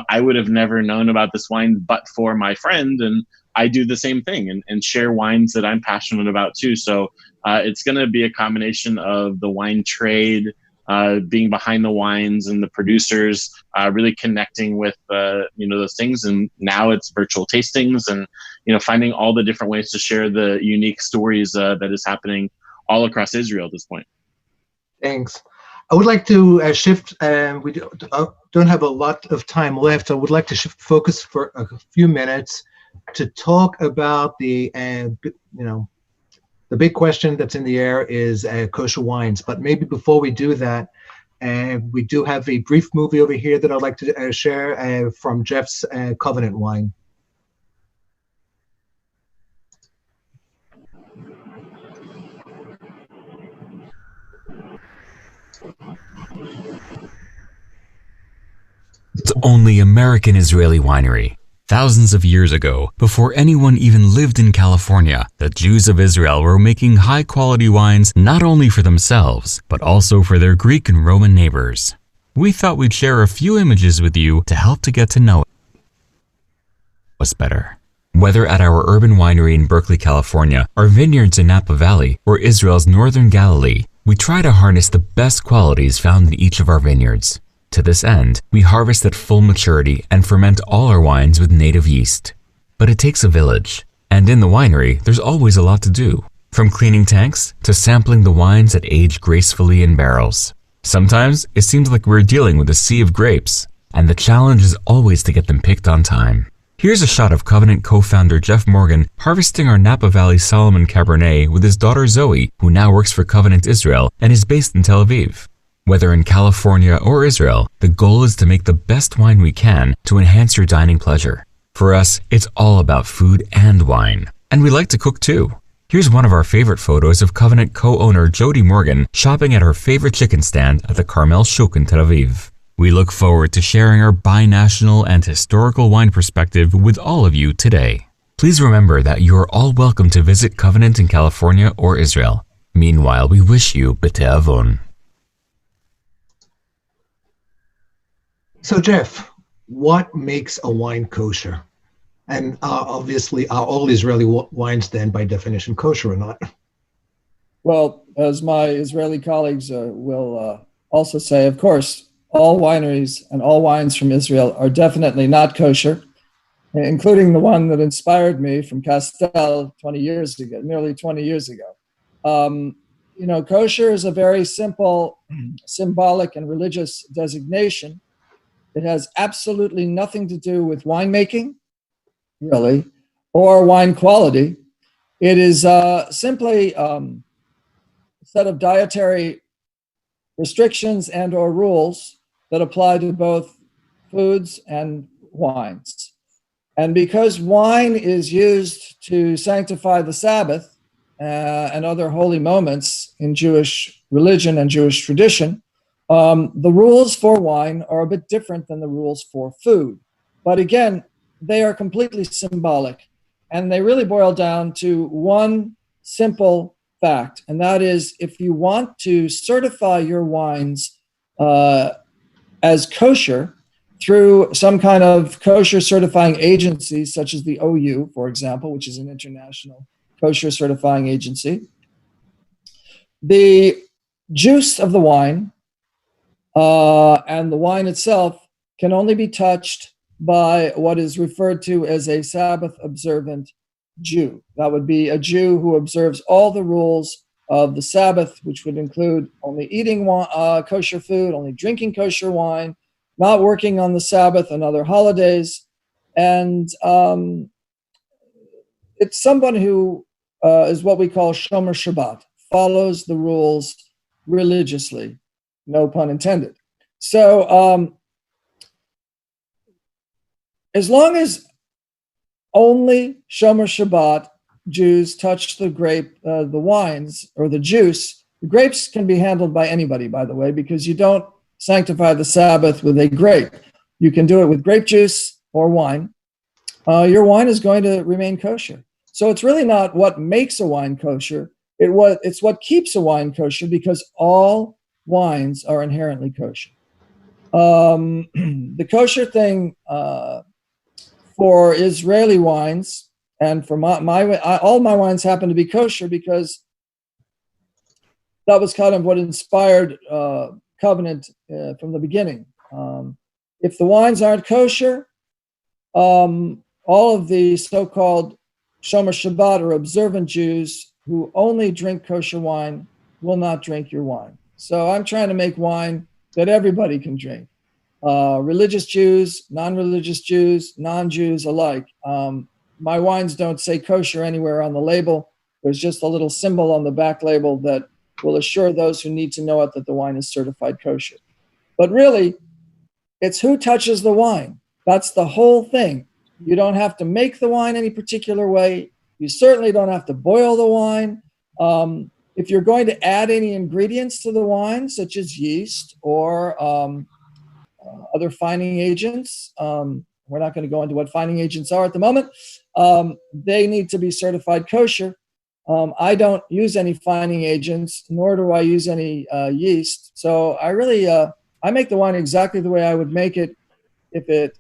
I would have never known about this wine but for my friend. And I do the same thing and share wines that I'm passionate about too. So it's going to be a combination of the wine trade, being behind the wines, and the producers really connecting with those things. And now it's virtual tastings, and finding all the different ways to share the unique stories that is happening all across Israel at this point. Thanks. I would like to shift. We don't have a lot of time left. I would like to shift focus for a few minutes to talk about the big question that's in the air is kosher wines. But maybe before we do that, we do have a brief movie over here that I'd like to share from Jeff's Covenant wine. It's only American Israeli winery. Thousands of years ago, before anyone even lived in California, the Jews of Israel were making high-quality wines not only for themselves, but also for their Greek and Roman neighbors. We thought we'd share a few images with you to help to get to know us better. Whether at our urban winery in Berkeley, California, our vineyards in Napa Valley, or Israel's northern Galilee, we try to harness the best qualities found in each of our vineyards. To this end, we harvest at full maturity and ferment all our wines with native yeast. But it takes a village, and in the winery, there's always a lot to do, from cleaning tanks to sampling the wines that age gracefully in barrels. Sometimes it seems like we're dealing with a sea of grapes, and the challenge is always to get them picked on time. Here's a shot of Covenant co-founder Jeff Morgan harvesting our Napa Valley Solomon Cabernet with his daughter Zoe, who now works for Covenant Israel and is based in Tel Aviv. Whether in California or Israel, the goal is to make the best wine we can to enhance your dining pleasure. For us, it's all about food and wine. And we like to cook too. Here's one of our favorite photos of Covenant co-owner Jody Morgan shopping at her favorite chicken stand at the Carmel Shuk in Tel Aviv. We look forward to sharing our binational and historical wine perspective with all of you today. Please remember that you are all welcome to visit Covenant in California or Israel. Meanwhile, we wish you b'te'avon. So Jeff, what makes a wine kosher? And obviously, are all Israeli wines then by definition kosher or not? Well, as my Israeli colleagues will also say, of course, all wineries and all wines from Israel are definitely not kosher, including the one that inspired me from Castel 20 years ago, nearly 20 years ago. Kosher is a very simple, symbolic and religious designation. It has absolutely nothing to do with winemaking, really, or wine quality. It is simply a set of dietary restrictions and or rules that apply to both foods and wines. And because wine is used to sanctify the Sabbath and other holy moments in Jewish religion and Jewish tradition, the rules for wine are a bit different than the rules for food. But again, they are completely symbolic, and they really boil down to one simple fact, and that is if you want to certify your wines as kosher through some kind of kosher certifying agency, such as the OU, for example, which is an international kosher certifying agency. The juice of the wine and the wine itself can only be touched by what is referred to as a Sabbath observant Jew. That would be a Jew who observes all the rules of the Sabbath, which would include only eating kosher food, only drinking kosher wine, not working on the Sabbath and other holidays. And it's someone who is what we call Shomer Shabbat, follows the rules religiously, no pun intended. So as long as only Shomer Shabbat Jews touch the grape, the wines or the juice, the grapes can be handled by anybody, by the way, because you don't sanctify the Sabbath with a grape. You can do it with grape juice or wine. Your wine is going to remain kosher. So it's really not what makes a wine kosher. It's what keeps a wine kosher, because all wines are inherently kosher. The kosher thing for Israeli wines, and for all my wines happen to be kosher because that was kind of what inspired covenant from the beginning. If the wines aren't kosher, all of the so-called Shomer Shabbat or observant Jews who only drink kosher wine will not drink your wine. So I'm trying to make wine that everybody can drink. Religious Jews, non-religious Jews, non-Jews alike. My wines don't say kosher anywhere on the label. There's just a little symbol on the back label that will assure those who need to know it that the wine is certified kosher. But really, it's who touches the wine. That's the whole thing. You don't have to make the wine any particular way. You certainly don't have to boil the wine. If you're going to add any ingredients to the wine, such as yeast or other fining agents, we're not going to go into what fining agents are at the moment, they need to be certified kosher. I don't use any fining agents, nor do I use any yeast. So I really, I make the wine exactly the way I would make it if it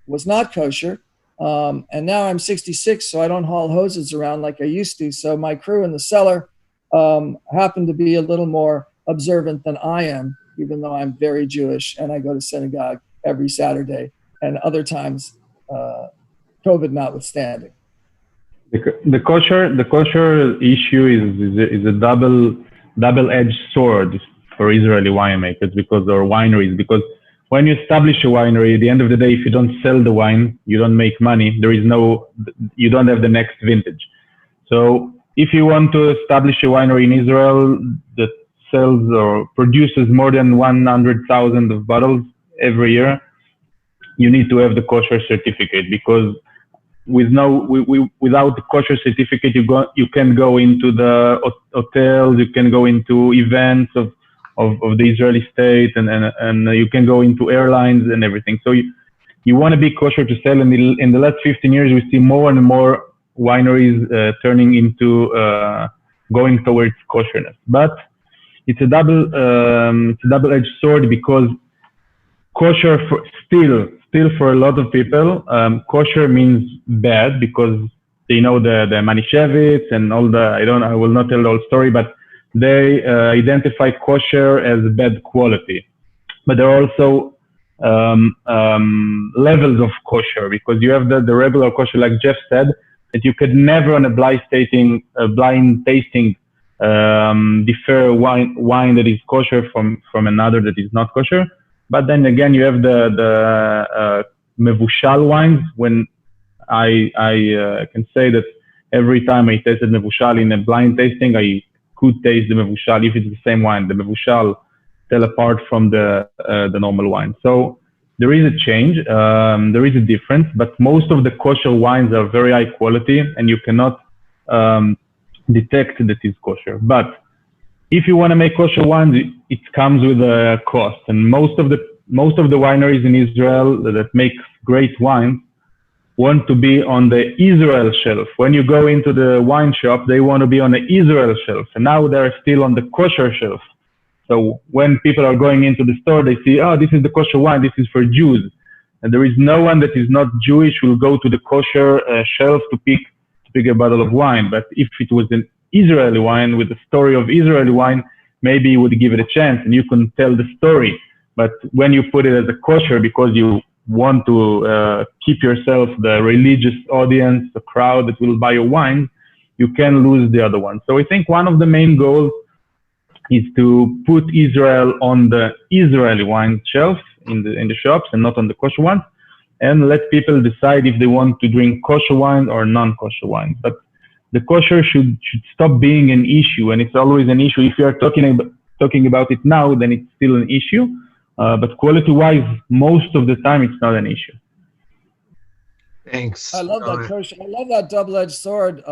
was not kosher. And now I'm 66, so I don't haul hoses around like I used to. So my crew in the cellar happen to be a little more observant than I am, even though I'm very Jewish and I go to synagogue every Saturday and other times, COVID notwithstanding. The kosher issue is a double-edged sword for Israeli winemakers or wineries, because when you establish a winery, at the end of the day, if you don't sell the wine, you don't make money. You don't have the next vintage. So if you want to establish a winery in Israel that sells or produces more than 100,000 of bottles every year, you need to have the kosher certificate, because without the kosher certificate, you can go into the hotels, you can go into events of the Israeli state, and you can go into airlines and everything. So you want to be kosher to sell. And in the last 15 years, we see more and more wineries turning into going towards kosherness. But it's a double-edged sword, because kosher still for a lot of people, kosher means bad, because they know the Manischewitz and all the, I will not tell the whole story, but they identify kosher as bad quality. But there are also levels of kosher, because you have the regular kosher, like Jeff said, that you could never on a blind tasting differ wine that is kosher from another that is not kosher. But then again, you have the mevushal wines. When I can say that every time I tasted mevushal in a blind tasting, I could taste the mevushal. If it's the same wine, the mevushal tell apart from the normal wine. So there is a change, there is a difference, but most of the kosher wines are very high quality, and you cannot detect that it's kosher. But if you want to make kosher wines, it comes with a cost, and most of the wineries in Israel that make great wines want to be on the Israel shelf. When you go into the wine shop, they want to be on the Israel shelf, and now they're still on the kosher shelf. So when people are going into the store, they see, oh, this is the kosher wine, this is for Jews. And there is no one that is not Jewish who will go to the kosher shelf to pick a bottle of wine. But if it was an Israeli wine with the story of Israeli wine, maybe you would give it a chance and you can tell the story. But when you put it as a kosher because you want to keep yourself the religious audience, the crowd that will buy your wine, you can lose the other one. So I think one of the main goals is to put Israel on the Israeli wine shelf in the shops and not on the kosher ones, and let people decide if they want to drink kosher wine or non-kosher wine. But the kosher should stop being an issue, and it's always an issue. If you are talking about it now, then it's still an issue. But quality-wise, most of the time, it's not an issue. Thanks. I love that kosher. I love that double-edged sword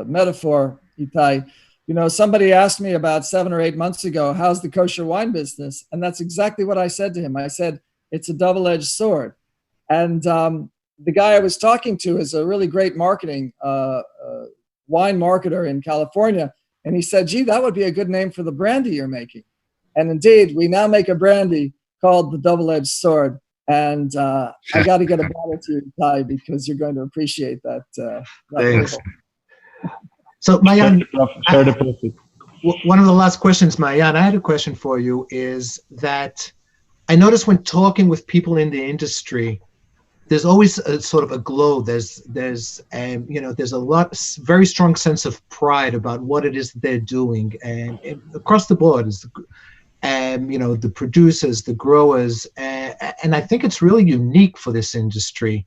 metaphor, Itai. You know, somebody asked me about 7 or 8 months ago, how's the kosher wine business? And that's exactly what I said to him. I said, it's a double-edged sword. And the guy I was talking to is a really great marketing wine marketer in California. And he said, gee, that would be a good name for the brandy you're making. And indeed, we now make a brandy called the double-edged sword. And I got to get a bottle to you, Ty, because you're going to appreciate that. Thanks. So, Maayan, one of the last questions, Maayan, I had a question for you, is that I noticed when talking with people in the industry, there's always a sort of a glow. There's a very strong sense of pride about what it is that they're doing, and across the board is, the producers, the growers, and I think it's really unique for this industry.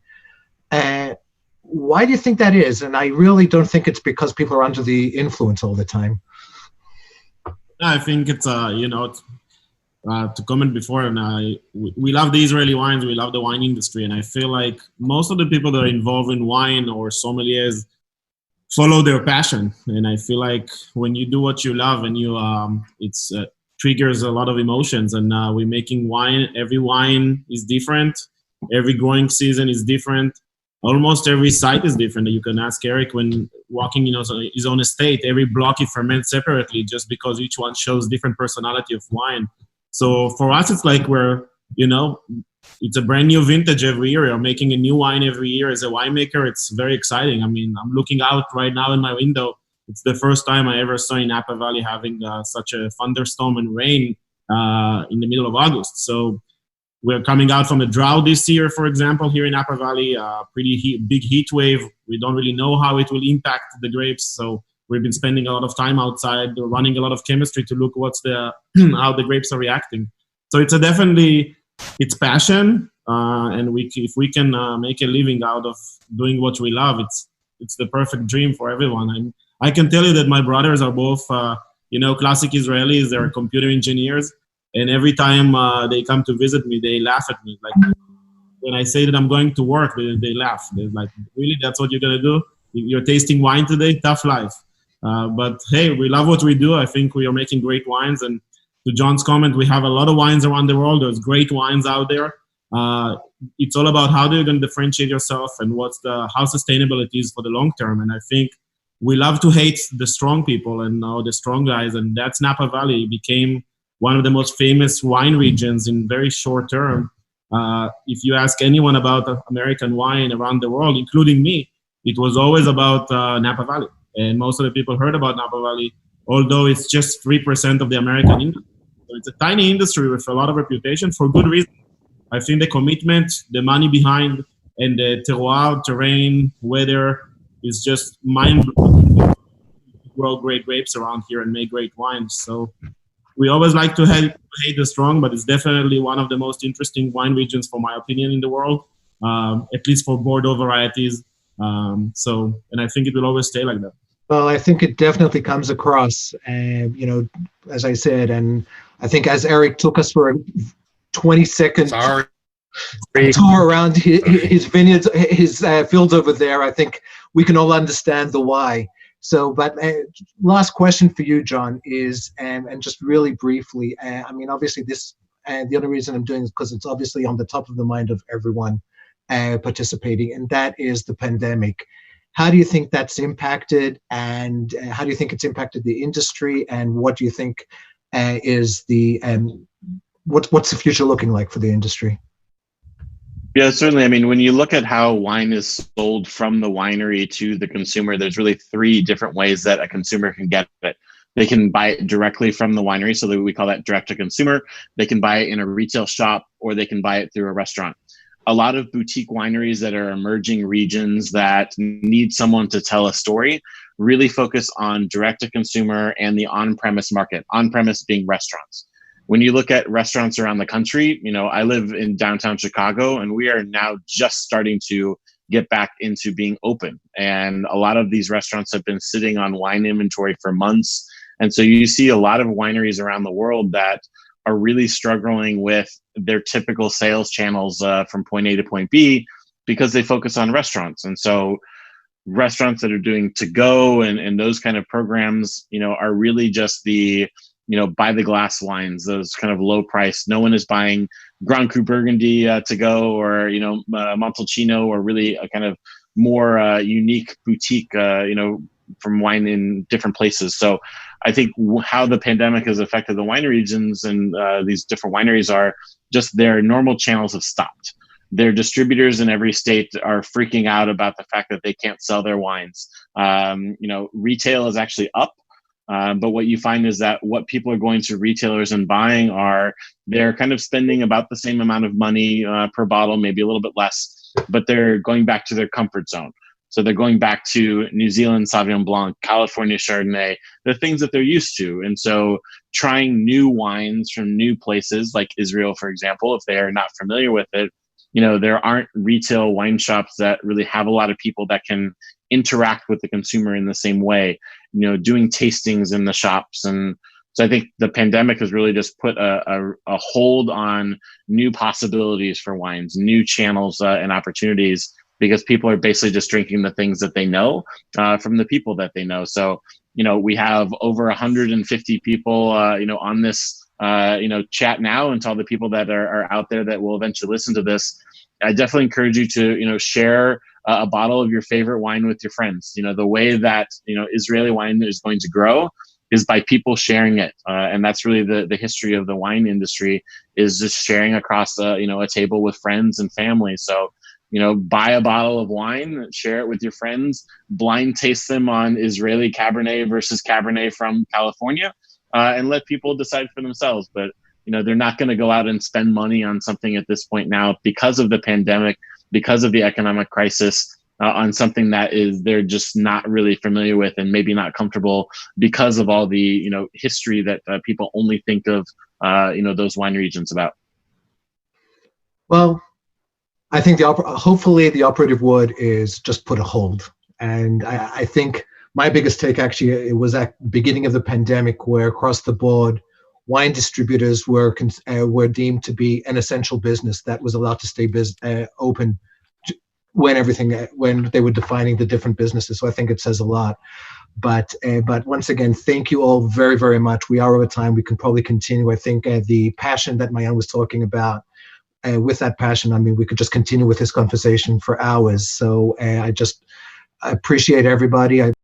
Why do you think that is? And I really don't think it's because people are under the influence all the time. I think it's, to comment before, and we love the Israeli wines, we love the wine industry, and I feel like most of the people that are involved in wine or sommeliers follow their passion. And I feel like when you do what you love and you, it's triggers a lot of emotions. And we're making wine. Every wine is different. Every growing season is different. Almost every site is different. You can ask Eric when walking his own estate, every block he ferments separately just because each one shows different personality of wine. So for us, it's like it's a brand new vintage every year. We're making a new wine every year. As a winemaker, it's very exciting. I mean, I'm looking out right now in my window. It's the first time I ever saw in Napa Valley having such a thunderstorm and rain in the middle of August. So we're coming out from a drought this year, for example, here in Napa Valley, pretty big heat wave. We don't really know how it will impact the grapes. So we've been spending a lot of time outside, running a lot of chemistry to look how the grapes are reacting. So it's it's passion. And if we can make a living out of doing what we love, it's the perfect dream for everyone. And I can tell you that my brothers are both, classic Israelis. They're computer engineers. And every time they come to visit me, they laugh at me. Like when I say that I'm going to work, they laugh. They're like, really? That's what you're going to do? You're tasting wine today? Tough life. But hey, we love what we do. I think we are making great wines. And to John's comment, we have a lot of wines around the world. There's great wines out there. It's all about how you're going to differentiate yourself and how sustainable it is for the long term. And I think we love to hate the strong people and the strong guys. And that's Napa Valley. It became one of the most famous wine regions in very short term. If you ask anyone about American wine around the world, including me, it was always about Napa Valley. And most of the people heard about Napa Valley, although it's just 3% of the American industry. So it's a tiny industry with a lot of reputation for good reason. I think the commitment, the money behind, and the terroir, terrain, weather is just mind-blowing to grow great grapes around here and make great wines. So we always like to hate the strong, but it's definitely one of the most interesting wine regions, for my opinion, in the world, at least for Bordeaux varieties. And I think it will always stay like that. Well, I think it definitely comes across, as I said, and I think as Eric took us for a 20-second tour around his vineyards, his fields over there, I think we can all understand the why. So, but last question for you, John, is, and just really briefly, obviously this, the only reason I'm doing this because it's obviously on the top of the mind of everyone participating, and that is the pandemic. How do you think that's impacted, and how do you think it's impacted the industry, and what do you think is the what's the future looking like for the industry? Yeah, certainly. I mean, when you look at how wine is sold from the winery to the consumer, there's really three different ways that a consumer can get it. They can buy it directly from the winery, so that we call that direct to consumer. They can buy it in a retail shop, or they can buy it through a restaurant. A lot of boutique wineries that are emerging regions that need someone to tell a story really focus on direct to consumer and the on-premise market, on-premise being restaurants. When you look at restaurants around the country, I live in downtown Chicago, and we are now just starting to get back into being open. And a lot of these restaurants have been sitting on wine inventory for months. And so you see a lot of wineries around the world that are really struggling with their typical sales channels from point A to point B, because they focus on restaurants. And so restaurants that are doing to go and those kind of programs, are really just the by the glass wines, those kind of low price. No one is buying Grand Cru Burgundy to go, or Montalcino, or really a kind of more unique boutique, from wine in different places. So I think how the pandemic has affected the wine regions and these different wineries are just their normal channels have stopped. Their distributors in every state are freaking out about the fact that they can't sell their wines. Retail is actually up. But what you find is that what people are going to retailers and buying they're kind of spending about the same amount of money per bottle, maybe a little bit less, but they're going back to their comfort zone. So they're going back to New Zealand Sauvignon Blanc, California Chardonnay, the things that they're used to. And so trying new wines from new places like Israel, for example, if they are not familiar with it, there aren't retail wine shops that really have a lot of people that can interact with the consumer in the same way, doing tastings in the shops. And so I think the pandemic has really just put a hold on new possibilities for wines, new channels and opportunities, because people are basically just drinking the things that they know from the people that they know. So, we have over 150 people, on this, chat now, and to all the people that are out there that will eventually listen to this. I definitely encourage you to, share a bottle of your favorite wine with your friends. The way that, Israeli wine is going to grow is by people sharing it. And that's really the history of the wine industry, is just sharing across, a table with friends and family. So, buy a bottle of wine, share it with your friends, blind taste them on Israeli Cabernet versus Cabernet from California, and let people decide for themselves. But, they're not going to go out and spend money on something at this point now because of the pandemic, because of the economic crisis, on something that they're just not really familiar with and maybe not comfortable because of all the, history that people only think of, those wine regions about. Well, I think hopefully the operative word is just put a hold. And I think my biggest take actually, it was at the beginning of the pandemic, where across the board, wine distributors were deemed to be an essential business that was allowed to stay open when they were defining the different businesses. So I think it says a lot. But once again, thank you all very, very much. We are over time. We can probably continue. I think the passion that Maayan was talking about, with that passion, we could just continue with this conversation for hours. So I appreciate everybody.